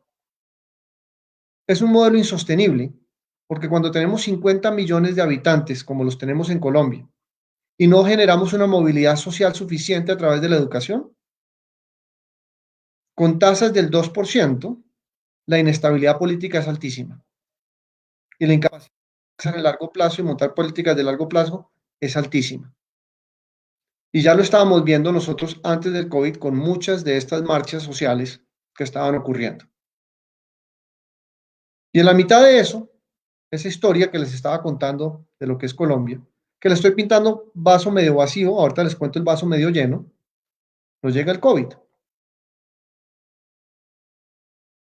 Es un modelo insostenible porque cuando tenemos 50 millones de habitantes, como los tenemos en Colombia, y no generamos una movilidad social suficiente a través de la educación, con tasas del 2%, la inestabilidad política es altísima. Y la incapacidad de pensar en largo plazo y montar políticas de largo plazo es altísima. Y ya lo estábamos viendo nosotros antes del COVID con muchas de estas marchas sociales que estaban ocurriendo. Y en la mitad de eso, esa historia que les estaba contando de lo que es Colombia, que le estoy pintando vaso medio vacío, ahorita les cuento el vaso medio lleno, nos llega el COVID.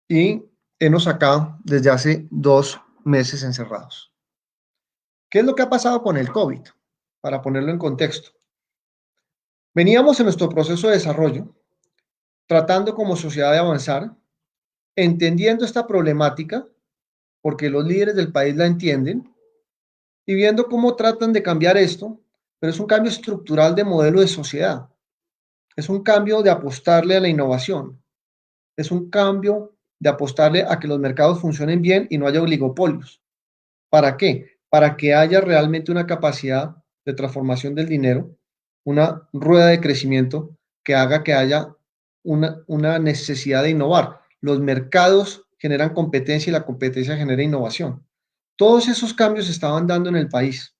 y hemos acá desde hace 2 meses encerrados. ¿Qué es lo que ha pasado con el COVID? Para ponerlo en contexto. Veníamos en nuestro proceso de desarrollo, tratando como sociedad de avanzar, entendiendo esta problemática, porque los líderes del país la entienden, y viendo cómo tratan de cambiar esto, pero es un cambio estructural de modelo de sociedad, es un cambio de apostarle a la innovación, es un cambio de apostarle a que los mercados funcionen bien y no haya oligopolios. ¿Para qué? Para que haya realmente una capacidad de transformación del dinero, una rueda de crecimiento que haga que haya una necesidad de innovar. Los mercados generan competencia y la competencia genera innovación. Todos esos cambios se estaban dando en el país,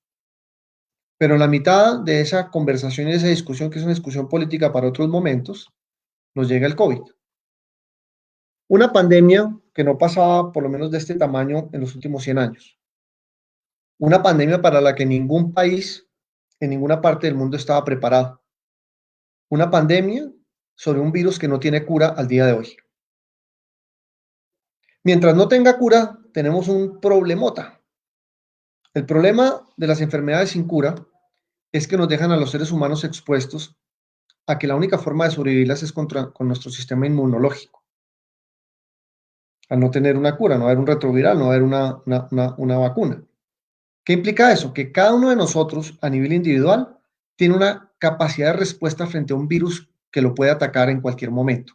pero en la mitad de esa conversación y de esa discusión, que es una discusión política para otros momentos, nos llega el COVID. Una pandemia que no pasaba por lo menos de este tamaño en los últimos 100 años. Una pandemia para la que ningún país en ninguna parte del mundo estaba preparado. Una pandemia sobre un virus que no tiene cura al día de hoy. Mientras no tenga cura, tenemos un problemota. El problema de las enfermedades sin cura es que nos dejan a los seres humanos expuestos a que la única forma de sobrevivirlas es con nuestro sistema inmunológico. Al no tener una cura, no haber un retroviral, no haber una vacuna. ¿Qué implica eso? Que cada uno de nosotros a nivel individual tiene una capacidad de respuesta frente a un virus que lo puede atacar en cualquier momento.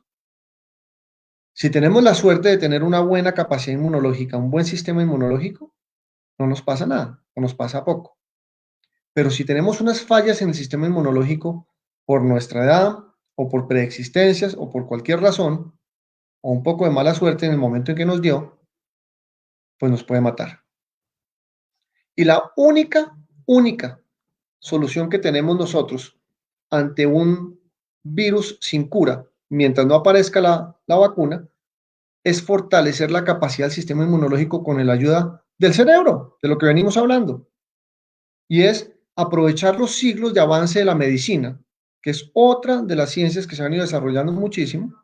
Si tenemos la suerte de tener una buena capacidad inmunológica, un buen sistema inmunológico, no nos pasa nada o nos pasa poco. Pero si tenemos unas fallas en el sistema inmunológico por nuestra edad o por preexistencias o por cualquier razón, o un poco de mala suerte en el momento en que nos dio, pues nos puede matar. Y la única solución que tenemos nosotros ante un virus sin cura, mientras no aparezca la vacuna, es fortalecer la capacidad del sistema inmunológico con la ayuda del cerebro, de lo que venimos hablando. Y es aprovechar los siglos de avance de la medicina, que es otra de las ciencias que se han ido desarrollando muchísimo,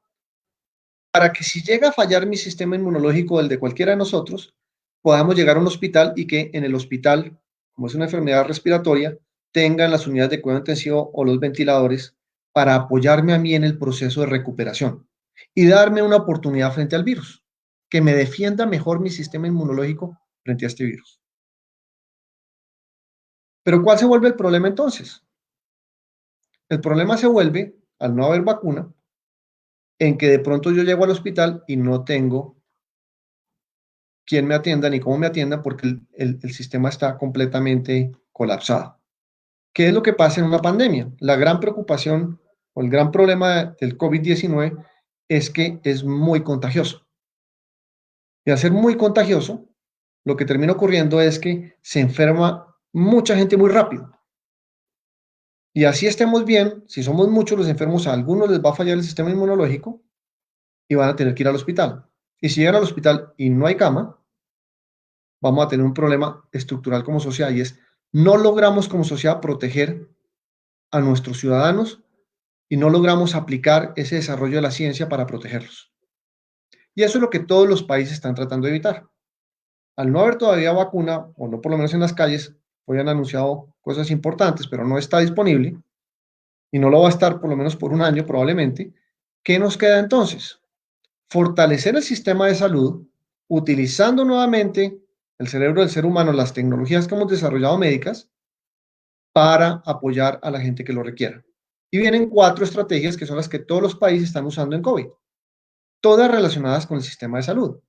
para que si llega a fallar mi sistema inmunológico, el de cualquiera de nosotros, podamos llegar a un hospital y que en el hospital, como es una enfermedad respiratoria, tengan las unidades de cuidado intensivo o los ventiladores para apoyarme a mí en el proceso de recuperación y darme una oportunidad frente al virus, que me defienda mejor mi sistema inmunológico frente a este virus. Pero ¿cuál se vuelve el problema entonces? El problema se vuelve, al no haber vacuna, en que de pronto yo llego al hospital y no tengo quién me atienda ni cómo me atienda porque el sistema está completamente colapsado. ¿Qué es lo que pasa en una pandemia? La gran preocupación o el gran problema del COVID-19 es que es muy contagioso. Y al ser muy contagioso, lo que termina ocurriendo es que se enferma mucha gente muy rápido. Y así estemos bien, si somos muchos los enfermos, a algunos les va a fallar el sistema inmunológico y van a tener que ir al hospital. Y si llegan al hospital y no hay cama, vamos a tener un problema estructural como sociedad y es no logramos como sociedad proteger a nuestros ciudadanos y no logramos aplicar ese desarrollo de la ciencia para protegerlos. Y eso es lo que todos los países están tratando de evitar. Al no haber todavía vacuna, o no por lo menos en las calles, hoy han anunciado cosas importantes, pero no está disponible, y no lo va a estar por lo menos por un año probablemente, ¿qué nos queda entonces? Fortalecer el sistema de salud utilizando nuevamente el cerebro del ser humano, las tecnologías que hemos desarrollado médicas, para apoyar a la gente que lo requiera. Y vienen 4 estrategias que son las que todos los países están usando en COVID, todas relacionadas con el sistema de salud.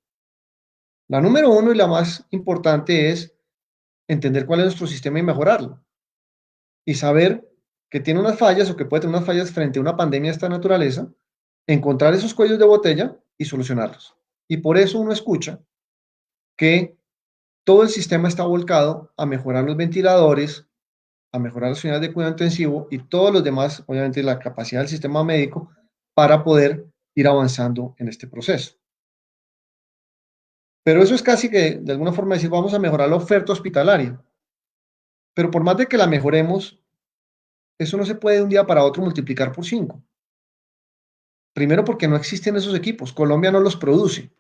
La número 1 y la más importante es entender cuál es nuestro sistema y mejorarlo. Y saber que tiene unas fallas o que puede tener unas fallas frente a una pandemia de esta naturaleza, encontrar esos cuellos de botella y solucionarlos. Y por eso uno escucha que todo el sistema está volcado a mejorar los ventiladores, a mejorar las unidades de cuidado intensivo y todos los demás, obviamente la capacidad del sistema médico para poder ir avanzando en este proceso. Pero eso es casi que de alguna forma decir, vamos a mejorar la oferta hospitalaria. Pero por más de que la mejoremos, eso no se puede de un día para otro multiplicar por 5. Primero porque no existen esos equipos, Colombia no los produce.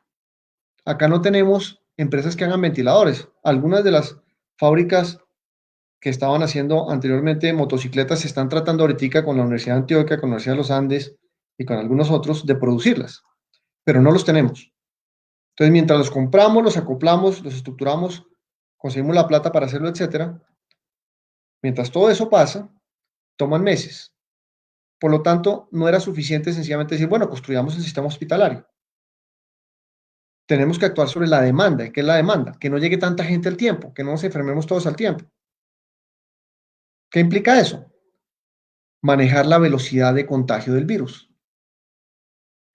Acá no tenemos empresas que hagan ventiladores. Algunas de las fábricas que estaban haciendo anteriormente motocicletas se están tratando ahorita con la Universidad de Antioquia, con la Universidad de los Andes y con algunos otros de producirlas, pero no los tenemos. Entonces, mientras los compramos, los acoplamos, los estructuramos, conseguimos la plata para hacerlo, etcétera, mientras todo eso pasa, toman meses. Por lo tanto, no era suficiente sencillamente decir, bueno, construyamos el sistema hospitalario. Tenemos que actuar sobre la demanda. ¿Qué es la demanda? Que no llegue tanta gente al tiempo, que no nos enfermemos todos al tiempo. ¿Qué implica eso? Manejar la velocidad de contagio del virus.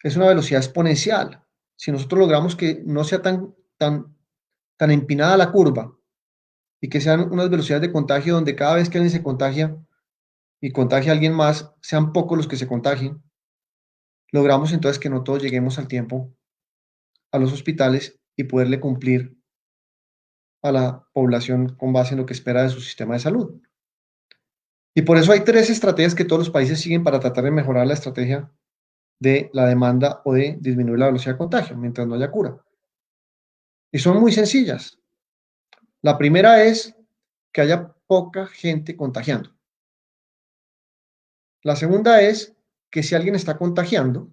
Es una velocidad exponencial. Si nosotros logramos que no sea tan empinada la curva y que sean unas velocidades de contagio donde cada vez que alguien se contagia y contagia a alguien más, sean pocos los que se contagien, logramos entonces que no todos lleguemos al tiempo a los hospitales y poderle cumplir a la población con base en lo que espera de su sistema de salud. Y por eso hay tres estrategias que todos los países siguen para tratar de mejorar la estrategia de la demanda o de disminuir la velocidad de contagio mientras no haya cura. Y son muy sencillas. La primera es que haya poca gente contagiando. La segunda es que si alguien está contagiando,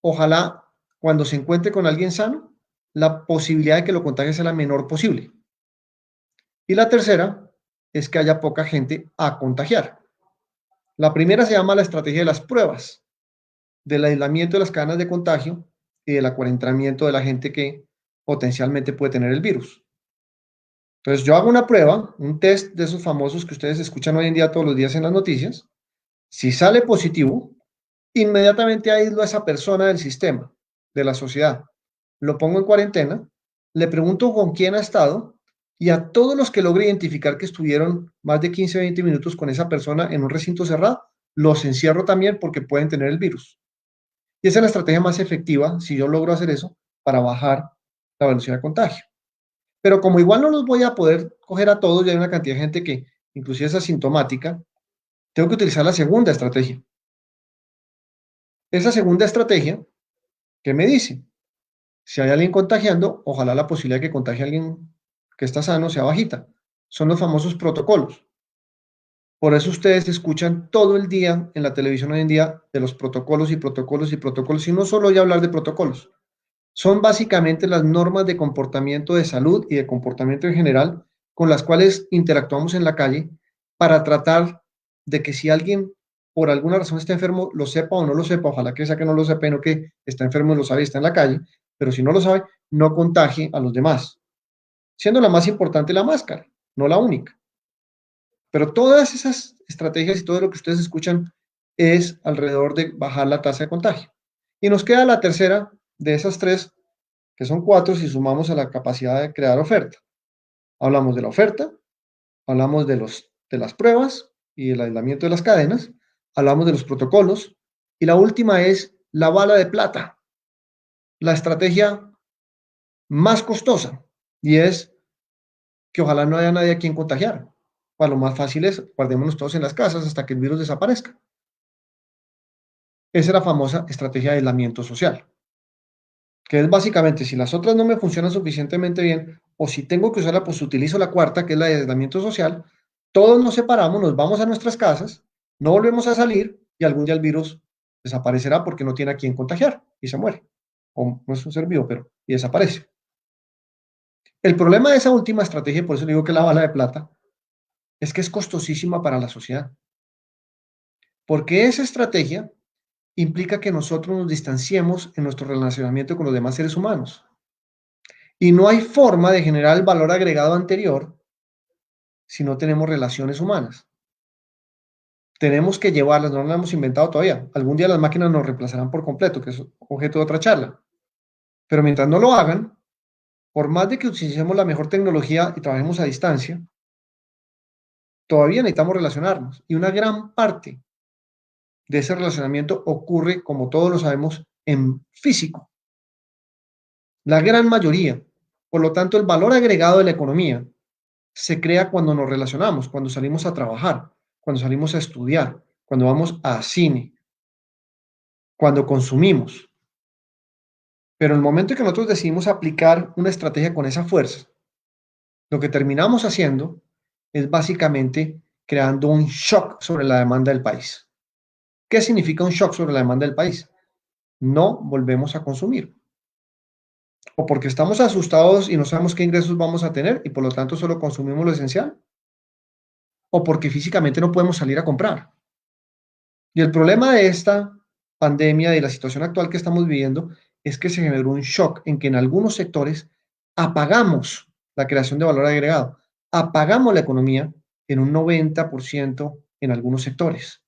ojalá cuando se encuentre con alguien sano, la posibilidad de que lo contagie sea la menor posible. Y la tercera es que haya poca gente a contagiar. La primera se llama la estrategia de las pruebas, del aislamiento de las cadenas de contagio y del acuarentamiento de la gente que potencialmente puede tener el virus. Entonces yo hago una prueba, un test de esos famosos que ustedes escuchan hoy en día todos los días en las noticias. Si sale positivo, inmediatamente aíslo a esa persona del sistema, de la sociedad. Lo pongo en cuarentena, le pregunto con quién ha estado y a todos los que logre identificar que estuvieron más de 15 o 20 minutos con esa persona en un recinto cerrado, los encierro también porque pueden tener el virus. Y esa es la estrategia más efectiva, si yo logro hacer eso, para bajar la velocidad de contagio. Pero como igual no los voy a poder coger a todos, ya hay una cantidad de gente que inclusive es asintomática, tengo que utilizar la segunda estrategia. Esa segunda estrategia, ¿qué me dice? Si hay alguien contagiando, ojalá la posibilidad de que contagie a alguien que está sano sea bajita. Son los famosos protocolos. Por eso ustedes escuchan todo el día en la televisión hoy en día de los protocolos y protocolos y protocolos, y no solo ya hablar de protocolos. Son básicamente las normas de comportamiento de salud y de comportamiento en general con las cuales interactuamos en la calle para tratar de que si alguien por alguna razón está enfermo, lo sepa o no lo sepa, ojalá que sea que no lo sepa y no que está enfermo y lo sabe y está en la calle, pero si no lo sabe, no contagie a los demás, siendo la más importante la máscara, no la única. Pero todas esas estrategias y todo lo que ustedes escuchan es alrededor de bajar la tasa de contagio. Y nos queda la tercera de esas tres, que son cuatro si sumamos a la capacidad de crear oferta. Hablamos de la oferta, hablamos de las pruebas y el aislamiento de las cadenas, hablamos de los protocolos y la última es la bala de plata, la estrategia más costosa y es que ojalá no haya nadie a quien contagiar. Para lo más fácil es guardémonos todos en las casas hasta que el virus desaparezca. Esa es la famosa estrategia de aislamiento social, que es básicamente si las otras no me funcionan suficientemente bien o si tengo que usarla, pues utilizo la cuarta, que es la de aislamiento social. Todos nos separamos, nos vamos a nuestras casas, no volvemos a salir y algún día el virus desaparecerá porque no tiene a quien contagiar y se muere. O no es un ser vivo, pero y desaparece. El problema de esa última estrategia, por eso le digo que la bala de plata, es que es costosísima para la sociedad. Porque esa estrategia implica que nosotros nos distanciemos en nuestro relacionamiento con los demás seres humanos. Y no hay forma de generar el valor agregado anterior si no tenemos relaciones humanas. Tenemos que llevarlas, no las hemos inventado todavía. Algún día las máquinas nos reemplazarán por completo, que es objeto de otra charla. Pero mientras no lo hagan, por más de que utilicemos la mejor tecnología y trabajemos a distancia, todavía necesitamos relacionarnos. Y una gran parte de ese relacionamiento ocurre, como todos lo sabemos, en físico. La gran mayoría. Por lo tanto, el valor agregado de la economía se crea cuando nos relacionamos, cuando salimos a trabajar, cuando salimos a estudiar, cuando vamos a cine, cuando consumimos. Pero en el momento en que nosotros decidimos aplicar una estrategia con esa fuerza, lo que terminamos haciendo es básicamente creando un shock sobre la demanda del país. ¿Qué significa un shock sobre la demanda del país? No volvemos a consumir. O porque estamos asustados y no sabemos qué ingresos vamos a tener y por lo tanto solo consumimos lo esencial. O porque físicamente no podemos salir a comprar. Y el problema de esta pandemia, de la situación actual que estamos viviendo, es que se generó un shock en que en algunos sectores apagamos la creación de valor agregado, apagamos la economía en un 90% en algunos sectores.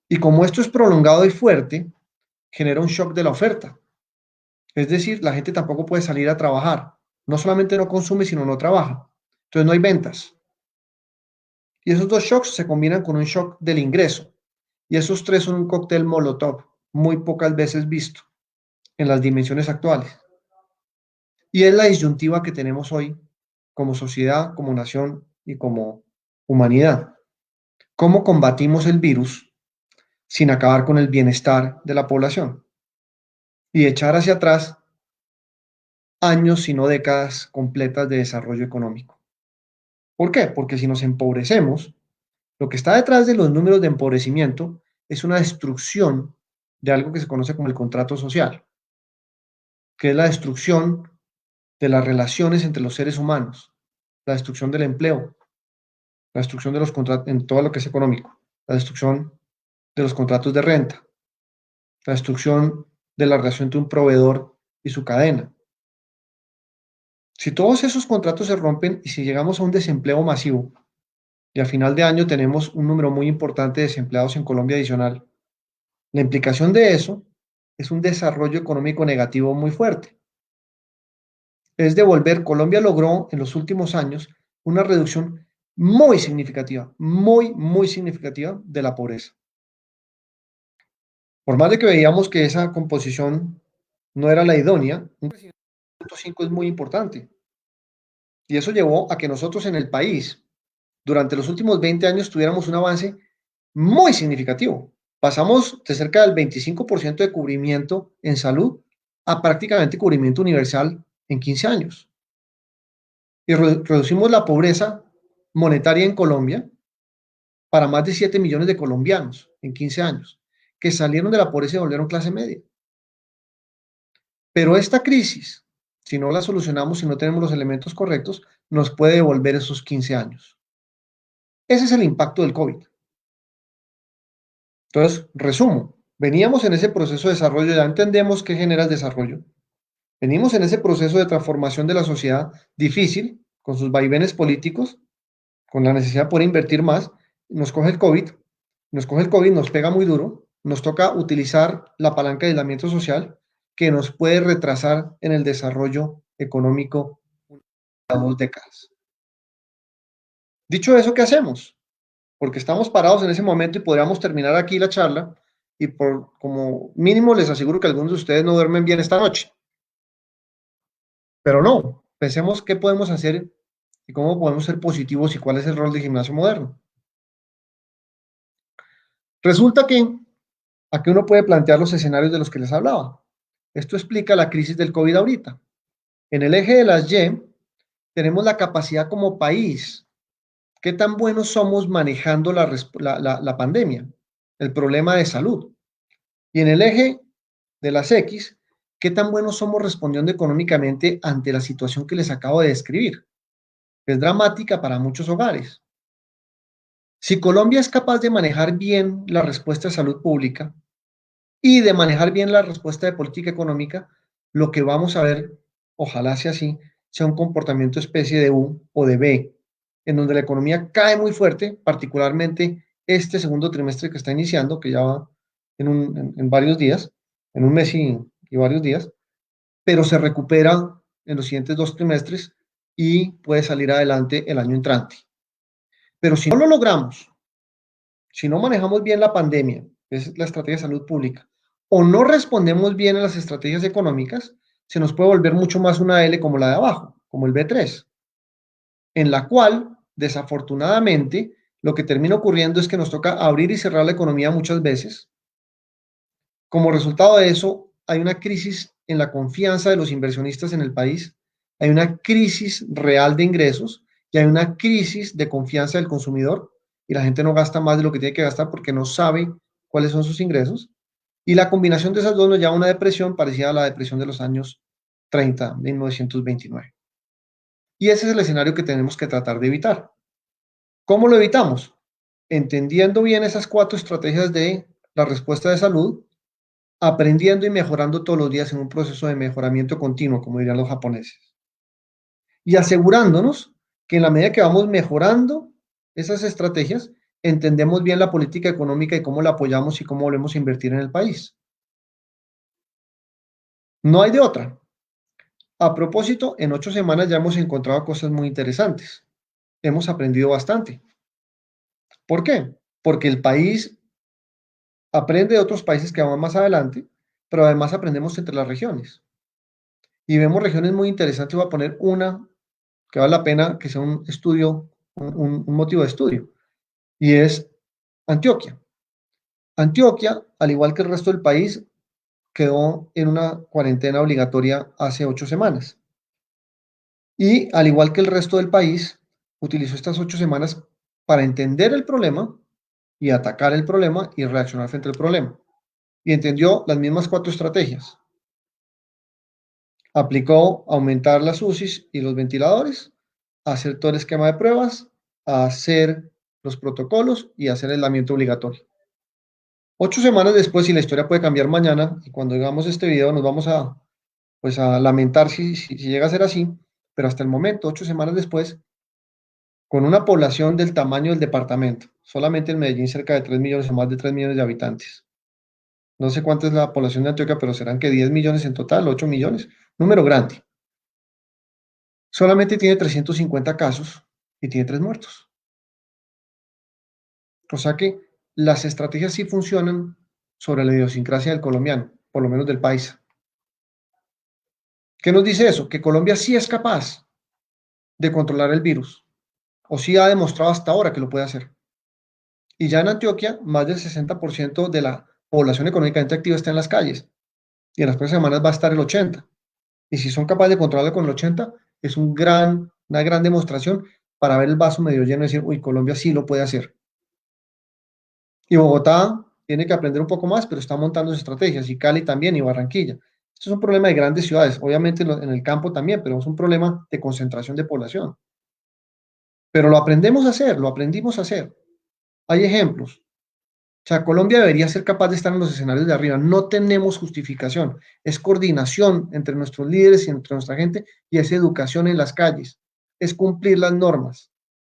Y como esto es prolongado y fuerte, genera un shock de la oferta. Es decir, la gente tampoco puede salir a trabajar. No solamente no consume, sino no trabaja. Entonces no hay ventas. Y esos dos shocks se combinan con un shock del ingreso. Y esos tres son un cóctel Molotov, muy pocas veces visto en las dimensiones actuales. Y es la disyuntiva que tenemos hoy como sociedad, como nación y como humanidad. ¿Cómo combatimos el virus sin acabar con el bienestar de la población? Y echar hacia atrás años, sino décadas completas de desarrollo económico. ¿Por qué? Porque si nos empobrecemos, lo que está detrás de los números de empobrecimiento es una destrucción de algo que se conoce como el contrato social, que es la destrucción de las relaciones entre los seres humanos, la destrucción del empleo, la destrucción de los contratos en todo lo que es económico, la destrucción de los contratos de renta, la destrucción de la relación entre un proveedor y su cadena. Si todos esos contratos se rompen y si llegamos a un desempleo masivo, y a final de año tenemos un número muy importante de desempleados en Colombia adicional, la implicación de eso es un desarrollo económico negativo muy fuerte. Es devolver, Colombia logró en los últimos años una reducción muy significativa, muy significativa de la pobreza. Por más de que veíamos que esa composición no era la idónea, un crecimiento de 0.5 es muy importante. Y eso llevó a que nosotros en el país, durante los últimos 20 años, tuviéramos un avance muy significativo. Pasamos de cerca del 25% de cubrimiento en salud a prácticamente cubrimiento universal en 15 años. Y reducimos la pobreza monetaria en Colombia para más de 7 millones de colombianos en 15 años, que salieron de la pobreza y volvieron clase media. Pero esta crisis, si no la solucionamos, si no tenemos los elementos correctos, nos puede devolver esos 15 años. Ese es el impacto del COVID. Entonces, resumo, veníamos en ese proceso de desarrollo, ya entendemos qué genera el desarrollo. Venimos en ese proceso de transformación de la sociedad difícil, con sus vaivenes políticos, con la necesidad de poder invertir más. Nos coge el COVID, nos pega muy duro, nos toca utilizar la palanca de aislamiento social que nos puede retrasar en el desarrollo económico a 2 décadas. Dicho eso, ¿qué hacemos? Porque estamos parados en ese momento y podríamos terminar aquí la charla y por como mínimo les aseguro que algunos de ustedes no duermen bien esta noche. Pero no, pensemos qué podemos hacer y cómo podemos ser positivos y cuál es el rol del gimnasio moderno. Resulta que aquí uno puede plantear los escenarios de los que les hablaba. Esto explica la crisis del COVID ahorita. En el eje de las Y tenemos la capacidad como país. ¿Qué tan buenos somos manejando la pandemia? El problema de salud. Y en el eje de las X, ¿qué tan buenos somos respondiendo económicamente ante la situación que les acabo de describir? Es dramática para muchos hogares. Si Colombia es capaz de manejar bien la respuesta de salud pública y de manejar bien la respuesta de política económica, lo que vamos a ver, ojalá sea así, sea un comportamiento especie de U o de B, en donde la economía cae muy fuerte, particularmente este segundo trimestre que está iniciando, que ya va en varios días, en un mes y varios días, pero se recupera en los siguientes 2 trimestres y puede salir adelante el año entrante. Pero si no lo logramos, si no manejamos bien la pandemia, que es la estrategia de salud pública, o no respondemos bien a las estrategias económicas, se nos puede volver mucho más una L como la de abajo, como el B3, en la cual, desafortunadamente, lo que termina ocurriendo es que nos toca abrir y cerrar la economía muchas veces. Como resultado de eso, hay una crisis en la confianza de los inversionistas en el país, hay una crisis real de ingresos y hay una crisis de confianza del consumidor y la gente no gasta más de lo que tiene que gastar porque no sabe cuáles son sus ingresos. Y la combinación de esas dos nos lleva a una depresión parecida a la depresión de los años 30, 1929. Y ese es el escenario que tenemos que tratar de evitar. ¿Cómo lo evitamos? Entendiendo bien esas cuatro estrategias de la respuesta de salud, aprendiendo y mejorando todos los días en un proceso de mejoramiento continuo, como dirían los japoneses, y asegurándonos que en la medida que vamos mejorando esas estrategias, entendemos bien la política económica y cómo la apoyamos y cómo volvemos a invertir en el país. No hay de otra. A propósito, en 8 semanas ya hemos encontrado cosas muy interesantes. Hemos aprendido bastante. ¿Por qué? Porque el país aprende de otros países que van más adelante, pero además aprendemos entre las regiones. Y vemos regiones muy interesantes. Voy a poner una que vale la pena que sea un estudio, un motivo de estudio, y es Antioquia. Antioquia, al igual que el resto del país, quedó en una cuarentena obligatoria hace 8 semanas. Y al igual que el resto del país, utilizó estas 8 semanas para entender el problema y atacar el problema y reaccionar frente al problema. Y entendió las mismas cuatro estrategias. Aplicó aumentar las UCIs y los ventiladores, hacer todo el esquema de pruebas, hacer los protocolos y hacer el aislamiento obligatorio. 8 semanas después, y la historia puede cambiar mañana, y cuando hagamos este video nos vamos a, pues a lamentar si llega a ser así, pero hasta el momento, 8 semanas después, con una población del tamaño del departamento, solamente en Medellín cerca de 3 millones o más de 3 millones de habitantes. No sé cuánta es la población de Antioquia, pero serán que 10 millones en total, 8 millones, número grande. Solamente tiene 350 casos y tiene 3 muertos. O sea que las estrategias sí funcionan sobre la idiosincrasia del colombiano, por lo menos del país. ¿Qué nos dice eso? Que Colombia sí es capaz de controlar el virus, o sí ha demostrado hasta ahora que lo puede hacer. Y ya en Antioquia, más del 60% de la población económicamente activa está en las calles, y en las próximas semanas va a estar el 80%. Y si son capaces de controlarlo con el 80%, es una gran demostración para ver el vaso medio lleno y decir, uy, Colombia sí lo puede hacer. Y Bogotá tiene que aprender un poco más, pero está montando sus estrategias, y Cali también, y Barranquilla. Esto es un problema de grandes ciudades, obviamente en el campo también, pero es un problema de concentración de población. Pero lo aprendemos a hacer, lo aprendimos a hacer. Hay ejemplos. O sea, Colombia debería ser capaz de estar en los escenarios de arriba. No tenemos justificación. Es coordinación entre nuestros líderes y entre nuestra gente, y es educación en las calles. Es cumplir las normas.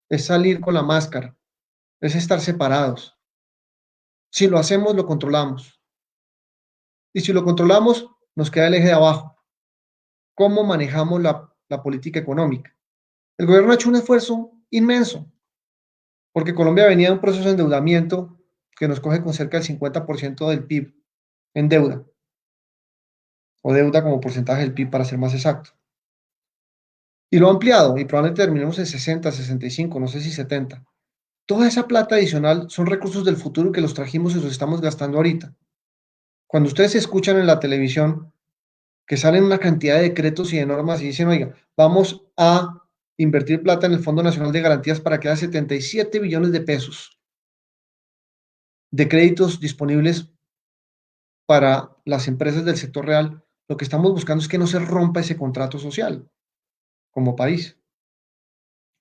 Es salir con la máscara. Es estar separados. Si lo hacemos, lo controlamos. Y si lo controlamos, nos queda el eje de abajo. ¿Cómo manejamos la política económica? El gobierno ha hecho un esfuerzo inmenso, porque Colombia venía de un proceso de endeudamiento que nos coge con cerca del 50% del PIB en deuda, o deuda como porcentaje del PIB para ser más exacto. Y lo ha ampliado, y probablemente terminemos en 60, 65, no sé si 70. Toda esa plata adicional son recursos del futuro que los trajimos y los estamos gastando ahorita. Cuando ustedes escuchan en la televisión que salen una cantidad de decretos y de normas y dicen, oiga, vamos a invertir plata en el Fondo Nacional de Garantías para que haya 77 billones de pesos de créditos disponibles para las empresas del sector real, lo que estamos buscando es que no se rompa ese contrato social como país.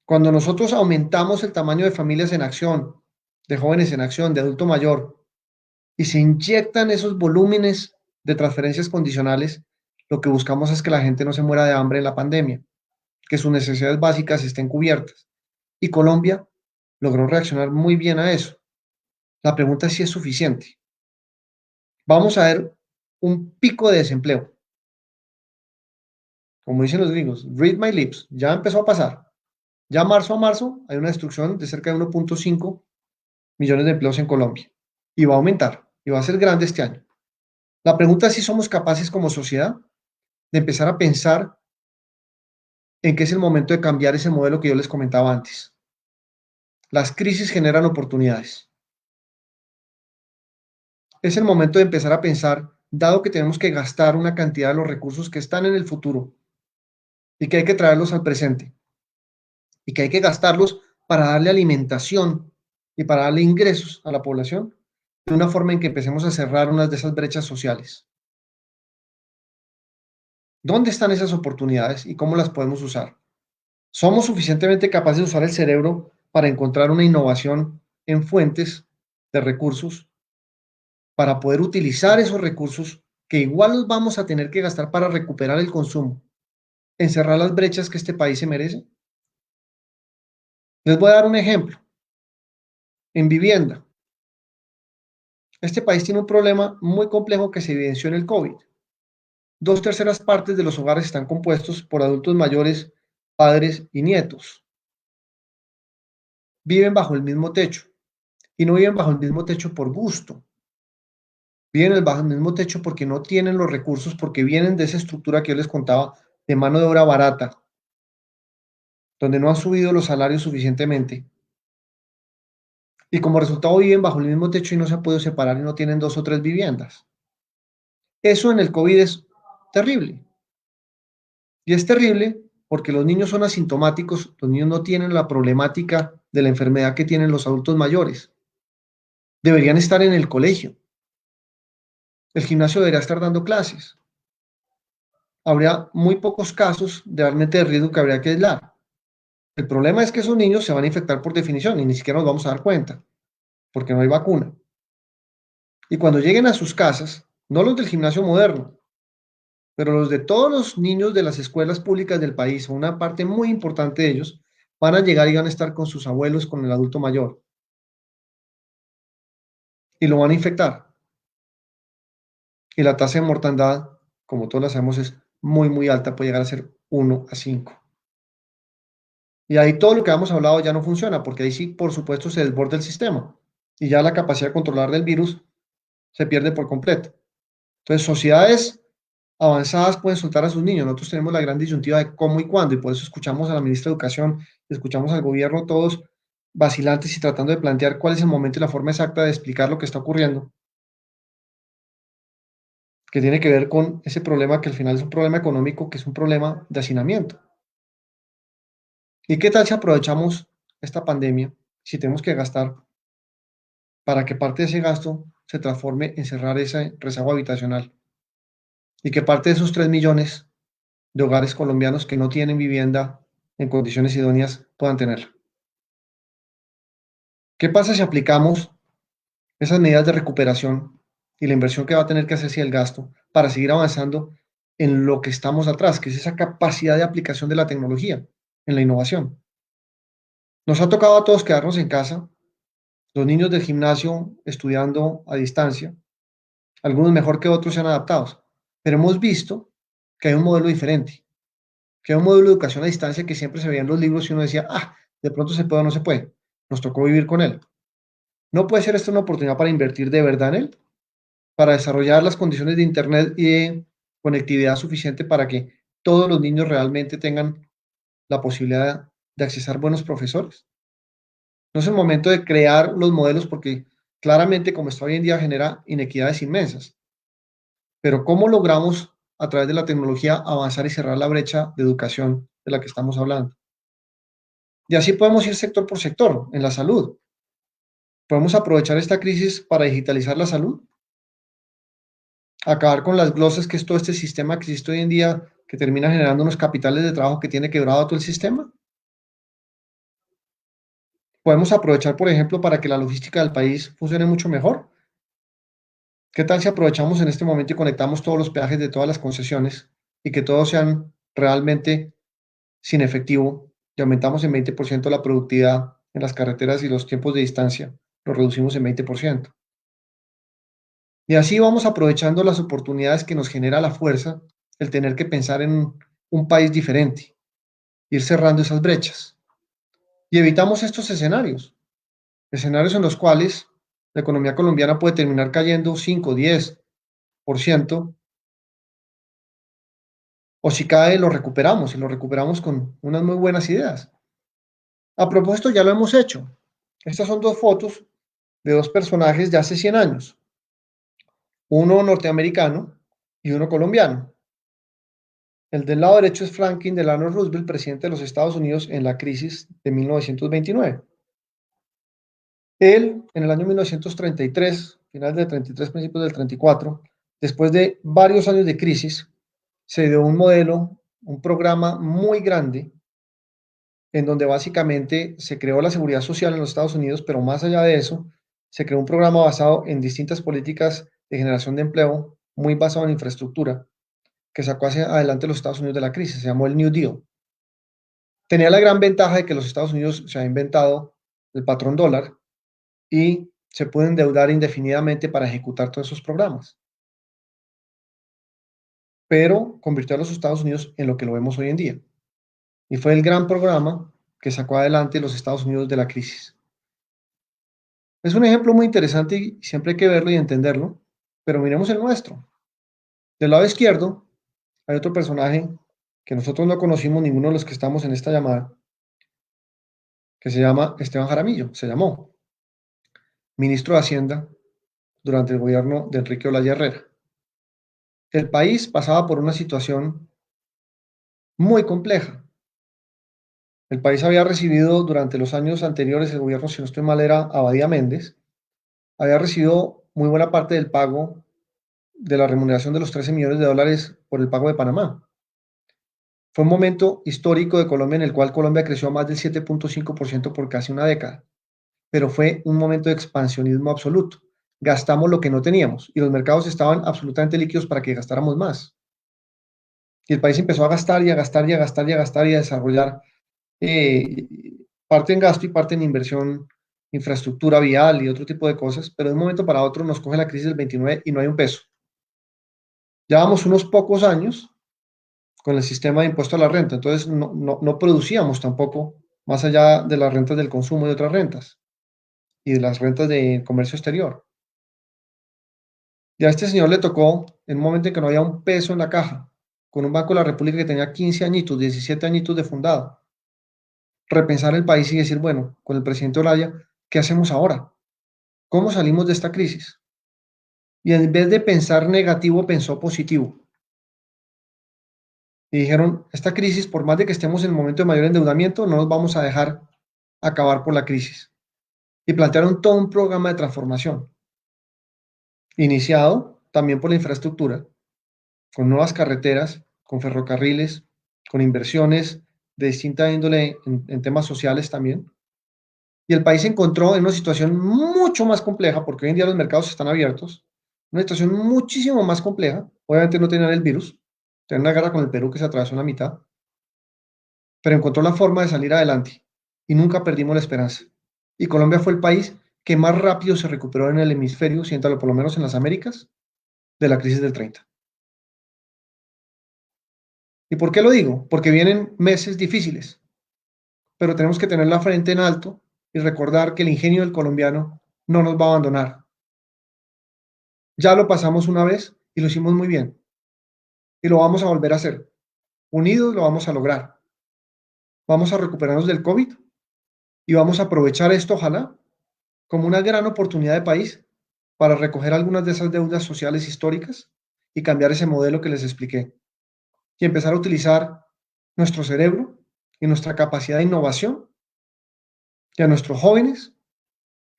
Cuando nosotros aumentamos el tamaño de familias en acción, de jóvenes en acción, de adulto mayor, y se inyectan esos volúmenes de transferencias condicionales, lo que buscamos es que la gente no se muera de hambre en la pandemia, que sus necesidades básicas estén cubiertas. Y Colombia logró reaccionar muy bien a eso. La pregunta es si es suficiente. Vamos a ver un pico de desempleo. Como dicen los gringos, read my lips, ya empezó a pasar. Ya marzo a marzo hay una destrucción de cerca de 1.5 millones de empleos en Colombia. Y va a aumentar, y va a ser grande este año. La pregunta es si somos capaces como sociedad de empezar a pensar en que es el momento de cambiar ese modelo que yo les comentaba antes. Las crisis generan oportunidades. Es el momento de empezar a pensar dado que tenemos que gastar una cantidad de los recursos que están en el futuro y que hay que traerlos al presente y que hay que gastarlos para darle alimentación y para darle ingresos a la población, de una forma en que empecemos a cerrar unas de esas brechas sociales. ¿Dónde están esas oportunidades y cómo las podemos usar? ¿Somos suficientemente capaces de usar el cerebro para encontrar una innovación en fuentes de recursos para poder utilizar esos recursos que igual los vamos a tener que gastar para recuperar el consumo, encerrar las brechas que este país se merece? Les voy a dar un ejemplo. En vivienda, este país tiene un problema muy complejo que se evidenció en el COVID. 2/3 partes de los hogares están compuestos por adultos mayores, padres y nietos. Viven bajo el mismo techo y no viven bajo el mismo techo por gusto. Viven bajo el mismo techo porque no tienen los recursos, porque vienen de esa estructura que yo les contaba de mano de obra barata, donde no han subido los salarios suficientemente. Y como resultado viven bajo el mismo techo y no se han podido separar y no tienen 2 o 3 viviendas. Eso en el COVID es terrible. Y es terrible porque los niños son asintomáticos, los niños no tienen la problemática de la enfermedad que tienen los adultos mayores. Deberían estar en el colegio. El gimnasio debería estar dando clases. Habría muy pocos casos realmente de riesgo que habría que aislar. El problema es que esos niños se van a infectar por definición y ni siquiera nos vamos a dar cuenta, porque no hay vacuna. Y cuando lleguen a sus casas, no los del gimnasio moderno, pero los de todos los niños de las escuelas públicas del país, una parte muy importante de ellos, van a llegar y van a estar con sus abuelos, con el adulto mayor, y lo van a infectar. Y la tasa de mortandad, como todos la sabemos, es muy, muy alta, puede llegar a ser 1 a 5. Y ahí todo lo que hemos hablado ya no funciona, porque ahí sí, por supuesto, se desborda el sistema y ya la capacidad de controlar del virus se pierde por completo. Entonces, sociedades avanzadas pueden soltar a sus niños. Nosotros tenemos la gran disyuntiva de cómo y cuándo, y por eso escuchamos a la ministra de Educación, escuchamos al gobierno, todos vacilantes y tratando de plantear cuál es el momento y la forma exacta de explicar lo que está ocurriendo, que tiene que ver con ese problema que al final es un problema económico, que es un problema de hacinamiento. ¿Y qué tal si aprovechamos esta pandemia, si tenemos que gastar, para que parte de ese gasto se transforme en cerrar ese rezago habitacional y que parte de esos 3 millones de hogares colombianos que no tienen vivienda en condiciones idóneas puedan tenerla? ¿Qué pasa si aplicamos esas medidas de recuperación y la inversión que va a tener que hacerse y el gasto para seguir avanzando en lo que estamos atrás, que es esa capacidad de aplicación de la tecnología en la innovación? Nos ha tocado a todos quedarnos en casa, los niños del gimnasio estudiando a distancia, algunos mejor que otros se han adaptado, pero hemos visto que hay un modelo diferente, que hay un modelo de educación a distancia que siempre se veía en los libros y uno decía, de pronto se puede o no se puede. Nos tocó vivir con él. ¿No puede ser esta una oportunidad para invertir de verdad en él? Para desarrollar las condiciones de Internet y de conectividad suficiente para que todos los niños realmente tengan la posibilidad de accesar buenos profesores. No es el momento de crear los modelos porque claramente como está hoy en día genera inequidades inmensas. Pero ¿cómo logramos a través de la tecnología avanzar y cerrar la brecha de educación de la que estamos hablando? Y así podemos ir sector por sector en la salud. Podemos aprovechar esta crisis para digitalizar la salud, acabar con las glosas, que es todo este sistema que existe hoy en día, que termina generando unos capitales de trabajo que tiene quebrado todo el sistema. Podemos aprovechar, por ejemplo, para que la logística del país funcione mucho mejor. ¿Qué tal si aprovechamos en este momento y conectamos todos los peajes de todas las concesiones y que todos sean realmente sin efectivo y aumentamos en 20% la productividad en las carreteras y los tiempos de distancia, los reducimos en 20%? Y así vamos aprovechando las oportunidades que nos genera la fuerza, el tener que pensar en un país diferente, ir cerrando esas brechas. Y evitamos estos escenarios, escenarios en los cuales la economía colombiana puede terminar cayendo 5, 10%, o si cae lo recuperamos y lo recuperamos con unas muy buenas ideas. A propósito, ya lo hemos hecho. Estas son dos fotos de dos personajes de hace 100 años. uno norteamericano y uno colombiano. El del lado derecho es Franklin Delano Roosevelt, presidente de los Estados Unidos en la crisis de 1929. Él, en el año 1933, final del 33, principios del 34, después de varios años de crisis, se dio un modelo, un programa muy grande, en donde básicamente se creó la seguridad social en los Estados Unidos, pero más allá de eso, se creó un programa basado en distintas políticas de generación de empleo, muy basado en infraestructura, que sacó hacia adelante los Estados Unidos de la crisis, se llamó el New Deal. Tenía la gran ventaja de que los Estados Unidos se ha inventado el patrón dólar y se puede endeudar indefinidamente para ejecutar todos esos programas. Pero convirtió a los Estados Unidos en lo que lo vemos hoy en día. Y fue el gran programa que sacó adelante los Estados Unidos de la crisis. Es un ejemplo muy interesante y siempre hay que verlo y entenderlo, pero miremos el nuestro. Del lado izquierdo hay otro personaje que nosotros no conocimos, ninguno de los que estamos en esta llamada, que se llama Esteban Jaramillo, se llamó ministro de Hacienda durante el gobierno de Enrique Olaya Herrera. El país pasaba por una situación muy compleja. El país había recibido durante los años anteriores, el gobierno, si no estoy mal, era Abadía Méndez, había recibido muy buena parte del pago de la remuneración de los 13 millones de dólares por el pago de Panamá. Fue un momento histórico de Colombia en el cual Colombia creció más del 7.5% por casi una década, pero fue un momento de expansionismo absoluto. Gastamos lo que no teníamos y los mercados estaban absolutamente líquidos para que gastáramos más. Y el país empezó a gastar y a gastar y a gastar y a gastar y a desarrollar eh, parte en gasto y parte en inversión, infraestructura vial y otro tipo de cosas, pero de un momento para otro nos coge la crisis del 29 y no hay un peso. Llevamos unos pocos años con el sistema de impuesto a la renta, entonces no producíamos tampoco más allá de las rentas del consumo y de otras rentas y de las rentas de comercio exterior. Y a este señor le tocó en un momento en que no había un peso en la caja, con un Banco de la República que tenía 15 añitos, 17 añitos de fundado, repensar el país y decir, bueno, con el presidente Olaya, ¿qué hacemos ahora? ¿Cómo salimos de esta crisis? Y en vez de pensar negativo, pensó positivo. Y dijeron, esta crisis, por más de que estemos en el momento de mayor endeudamiento, no nos vamos a dejar acabar por la crisis. Y plantearon todo un programa de transformación, iniciado también por la infraestructura, con nuevas carreteras, con ferrocarriles, con inversiones de distinta índole en temas sociales también. Y el país se encontró en una situación mucho más compleja, porque hoy en día los mercados están abiertos, una situación muchísimo más compleja. Obviamente no tenían el virus, tenían una guerra con el Perú que se atravesó en la mitad, pero encontró la forma de salir adelante y nunca perdimos la esperanza. Y Colombia fue el país que más rápido se recuperó en el hemisferio, siéntalo por lo menos en las Américas, de la crisis del 30. ¿Y por qué lo digo? Porque vienen meses difíciles, pero tenemos que tener la frente en alto y recordar que el ingenio del colombiano no nos va a abandonar. Ya lo pasamos una vez y lo hicimos muy bien. Y lo vamos a volver a hacer. Unidos lo vamos a lograr. Vamos a recuperarnos del COVID y vamos a aprovechar esto, ojalá, como una gran oportunidad de país para recoger algunas de esas deudas sociales históricas y cambiar ese modelo que les expliqué. Y empezar a utilizar nuestro cerebro y nuestra capacidad de innovación y a nuestros jóvenes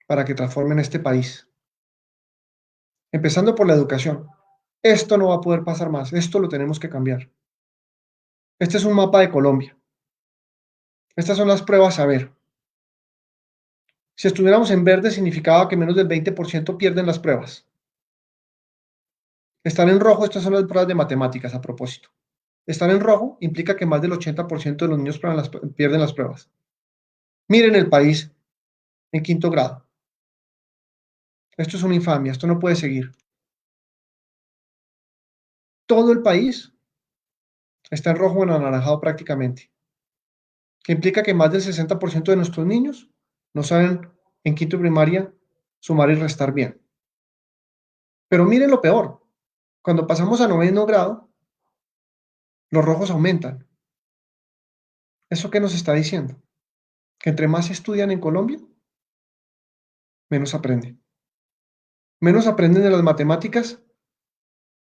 para que transformen este país. Empezando por la educación. Esto no va a poder pasar más. Esto lo tenemos que cambiar. Este es un mapa de Colombia. Estas son las pruebas a ver. Si estuviéramos en verde significaba que menos del 20% pierden las pruebas. Estar en rojo, estas son las pruebas de matemáticas a propósito. Estar en rojo implica que más del 80% de los niños pierden las pruebas. Miren el país en quinto grado. Esto es una infamia, esto no puede seguir. Todo el país está en rojo o en anaranjado prácticamente, que implica que más del 60% de nuestros niños no saben en quinto de primaria sumar y restar bien. Pero miren lo peor, cuando pasamos a noveno grado, los rojos aumentan. ¿Eso qué nos está diciendo? Que entre más estudian en Colombia, menos aprenden. Menos aprenden de las matemáticas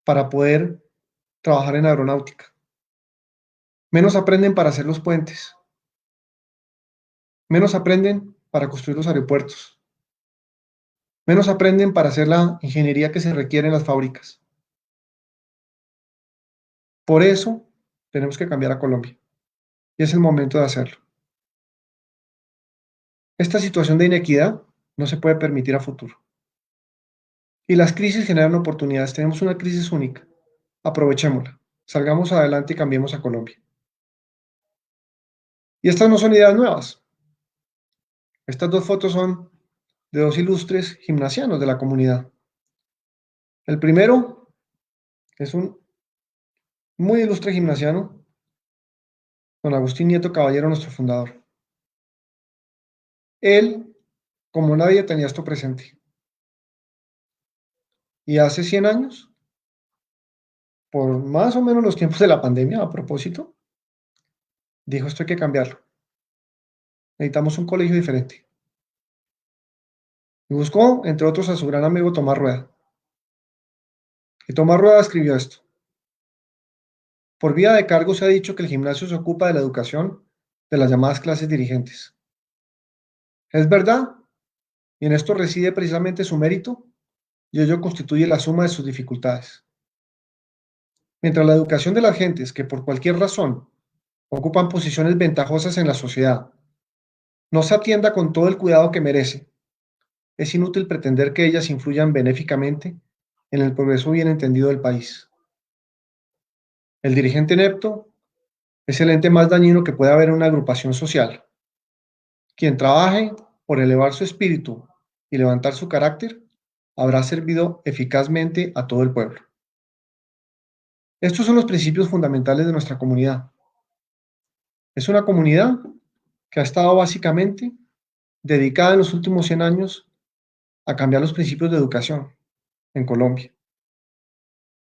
para poder trabajar en aeronáutica. Menos aprenden para hacer los puentes. Menos aprenden para construir los aeropuertos. Menos aprenden para hacer la ingeniería que se requiere en las fábricas. Por eso tenemos que cambiar a Colombia. Y es el momento de hacerlo. Esta situación de inequidad no se puede permitir a futuro. Y las crisis generan oportunidades. Tenemos una crisis única. Aprovechémosla. Salgamos adelante y cambiemos a Colombia. Y estas no son ideas nuevas. Estas dos fotos son de dos ilustres gimnasianos de la comunidad. El primero es un muy ilustre gimnasiano, don Agustín Nieto Caballero, nuestro fundador. Él, como nadie, tenía esto presente. Y hace 100 años, por más o menos los tiempos de la pandemia, a propósito, dijo esto hay que cambiarlo. Necesitamos un colegio diferente. Y buscó, entre otros, a su gran amigo Tomás Rueda. Y Tomás Rueda escribió esto. Por vía de cargo se ha dicho que el gimnasio se ocupa de la educación de las llamadas clases dirigentes. Es verdad, y en esto reside precisamente su mérito, y ello constituye la suma de sus dificultades. Mientras la educación de las gentes que por cualquier razón ocupan posiciones ventajosas en la sociedad no se atienda con todo el cuidado que merece, es inútil pretender que ellas influyan benéficamente en el progreso bien entendido del país. El dirigente inepto es el ente más dañino que puede haber en una agrupación social. Quien trabaje por elevar su espíritu y levantar su carácter, habrá servido eficazmente a todo el pueblo. Estos son los principios fundamentales de nuestra comunidad. Es una comunidad que ha estado básicamente dedicada en los últimos 100 años a cambiar los principios de educación en Colombia.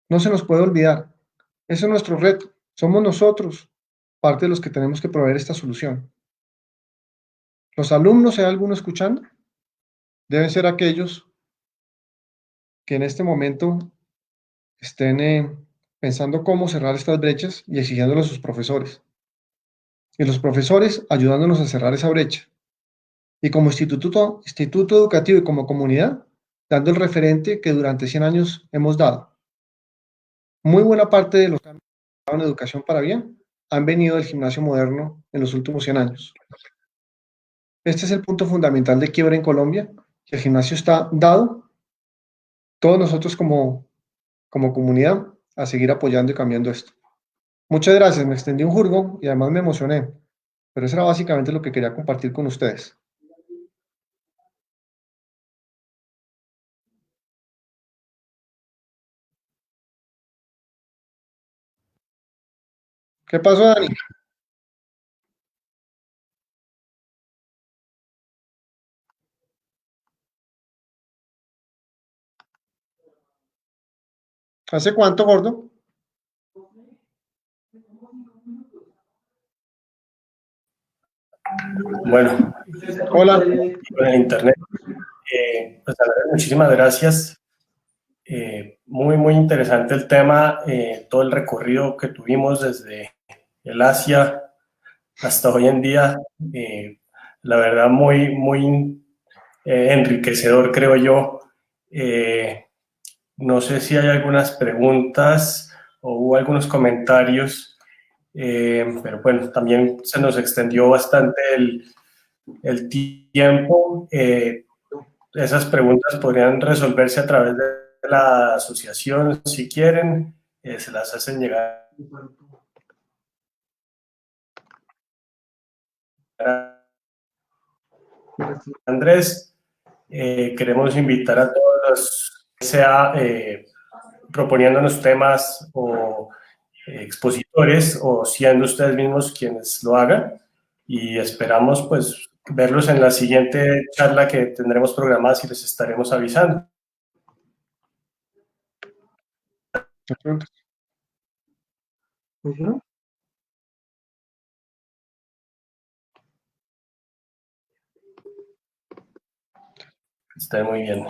No se nos puede olvidar, ese es nuestro reto. Somos nosotros parte de los que tenemos que proveer esta solución. Los alumnos, ¿hay alguno escuchando? Deben ser aquellos que en este momento estén pensando cómo cerrar estas brechas y exigiéndolo a sus profesores. Y los profesores ayudándonos a cerrar esa brecha. Y como instituto educativo y como comunidad, dando el referente que durante 100 años hemos dado. Muy buena parte de los cambios en educación para bien han venido del gimnasio moderno en los últimos 100 años. Este es el punto fundamental de quiebra en Colombia, que el gimnasio está dado, todos nosotros como comunidad, a seguir apoyando y cambiando esto. Muchas gracias, me extendí un jurgo y además me emocioné, pero eso era básicamente lo que quería compartir con ustedes. ¿Qué pasó, Dani? ¿Hace cuánto, gordo? Bueno, Hola. con el internet. Pues, muchísimas gracias. Muy interesante el tema, todo el recorrido que tuvimos desde el Asia hasta hoy en día. La verdad, muy enriquecedor, creo yo. No sé si hay algunas preguntas o hubo algunos comentarios, pero bueno, también se nos extendió bastante el tiempo. Esas preguntas podrían resolverse a través de la asociación si quieren, se las hacen llegar a Andrés. Queremos invitar a todos los que sea proponiéndonos temas o expositores o siendo ustedes mismos quienes lo hagan, y esperamos pues verlos en la siguiente charla que tendremos programada y les estaremos avisando. Está muy bien.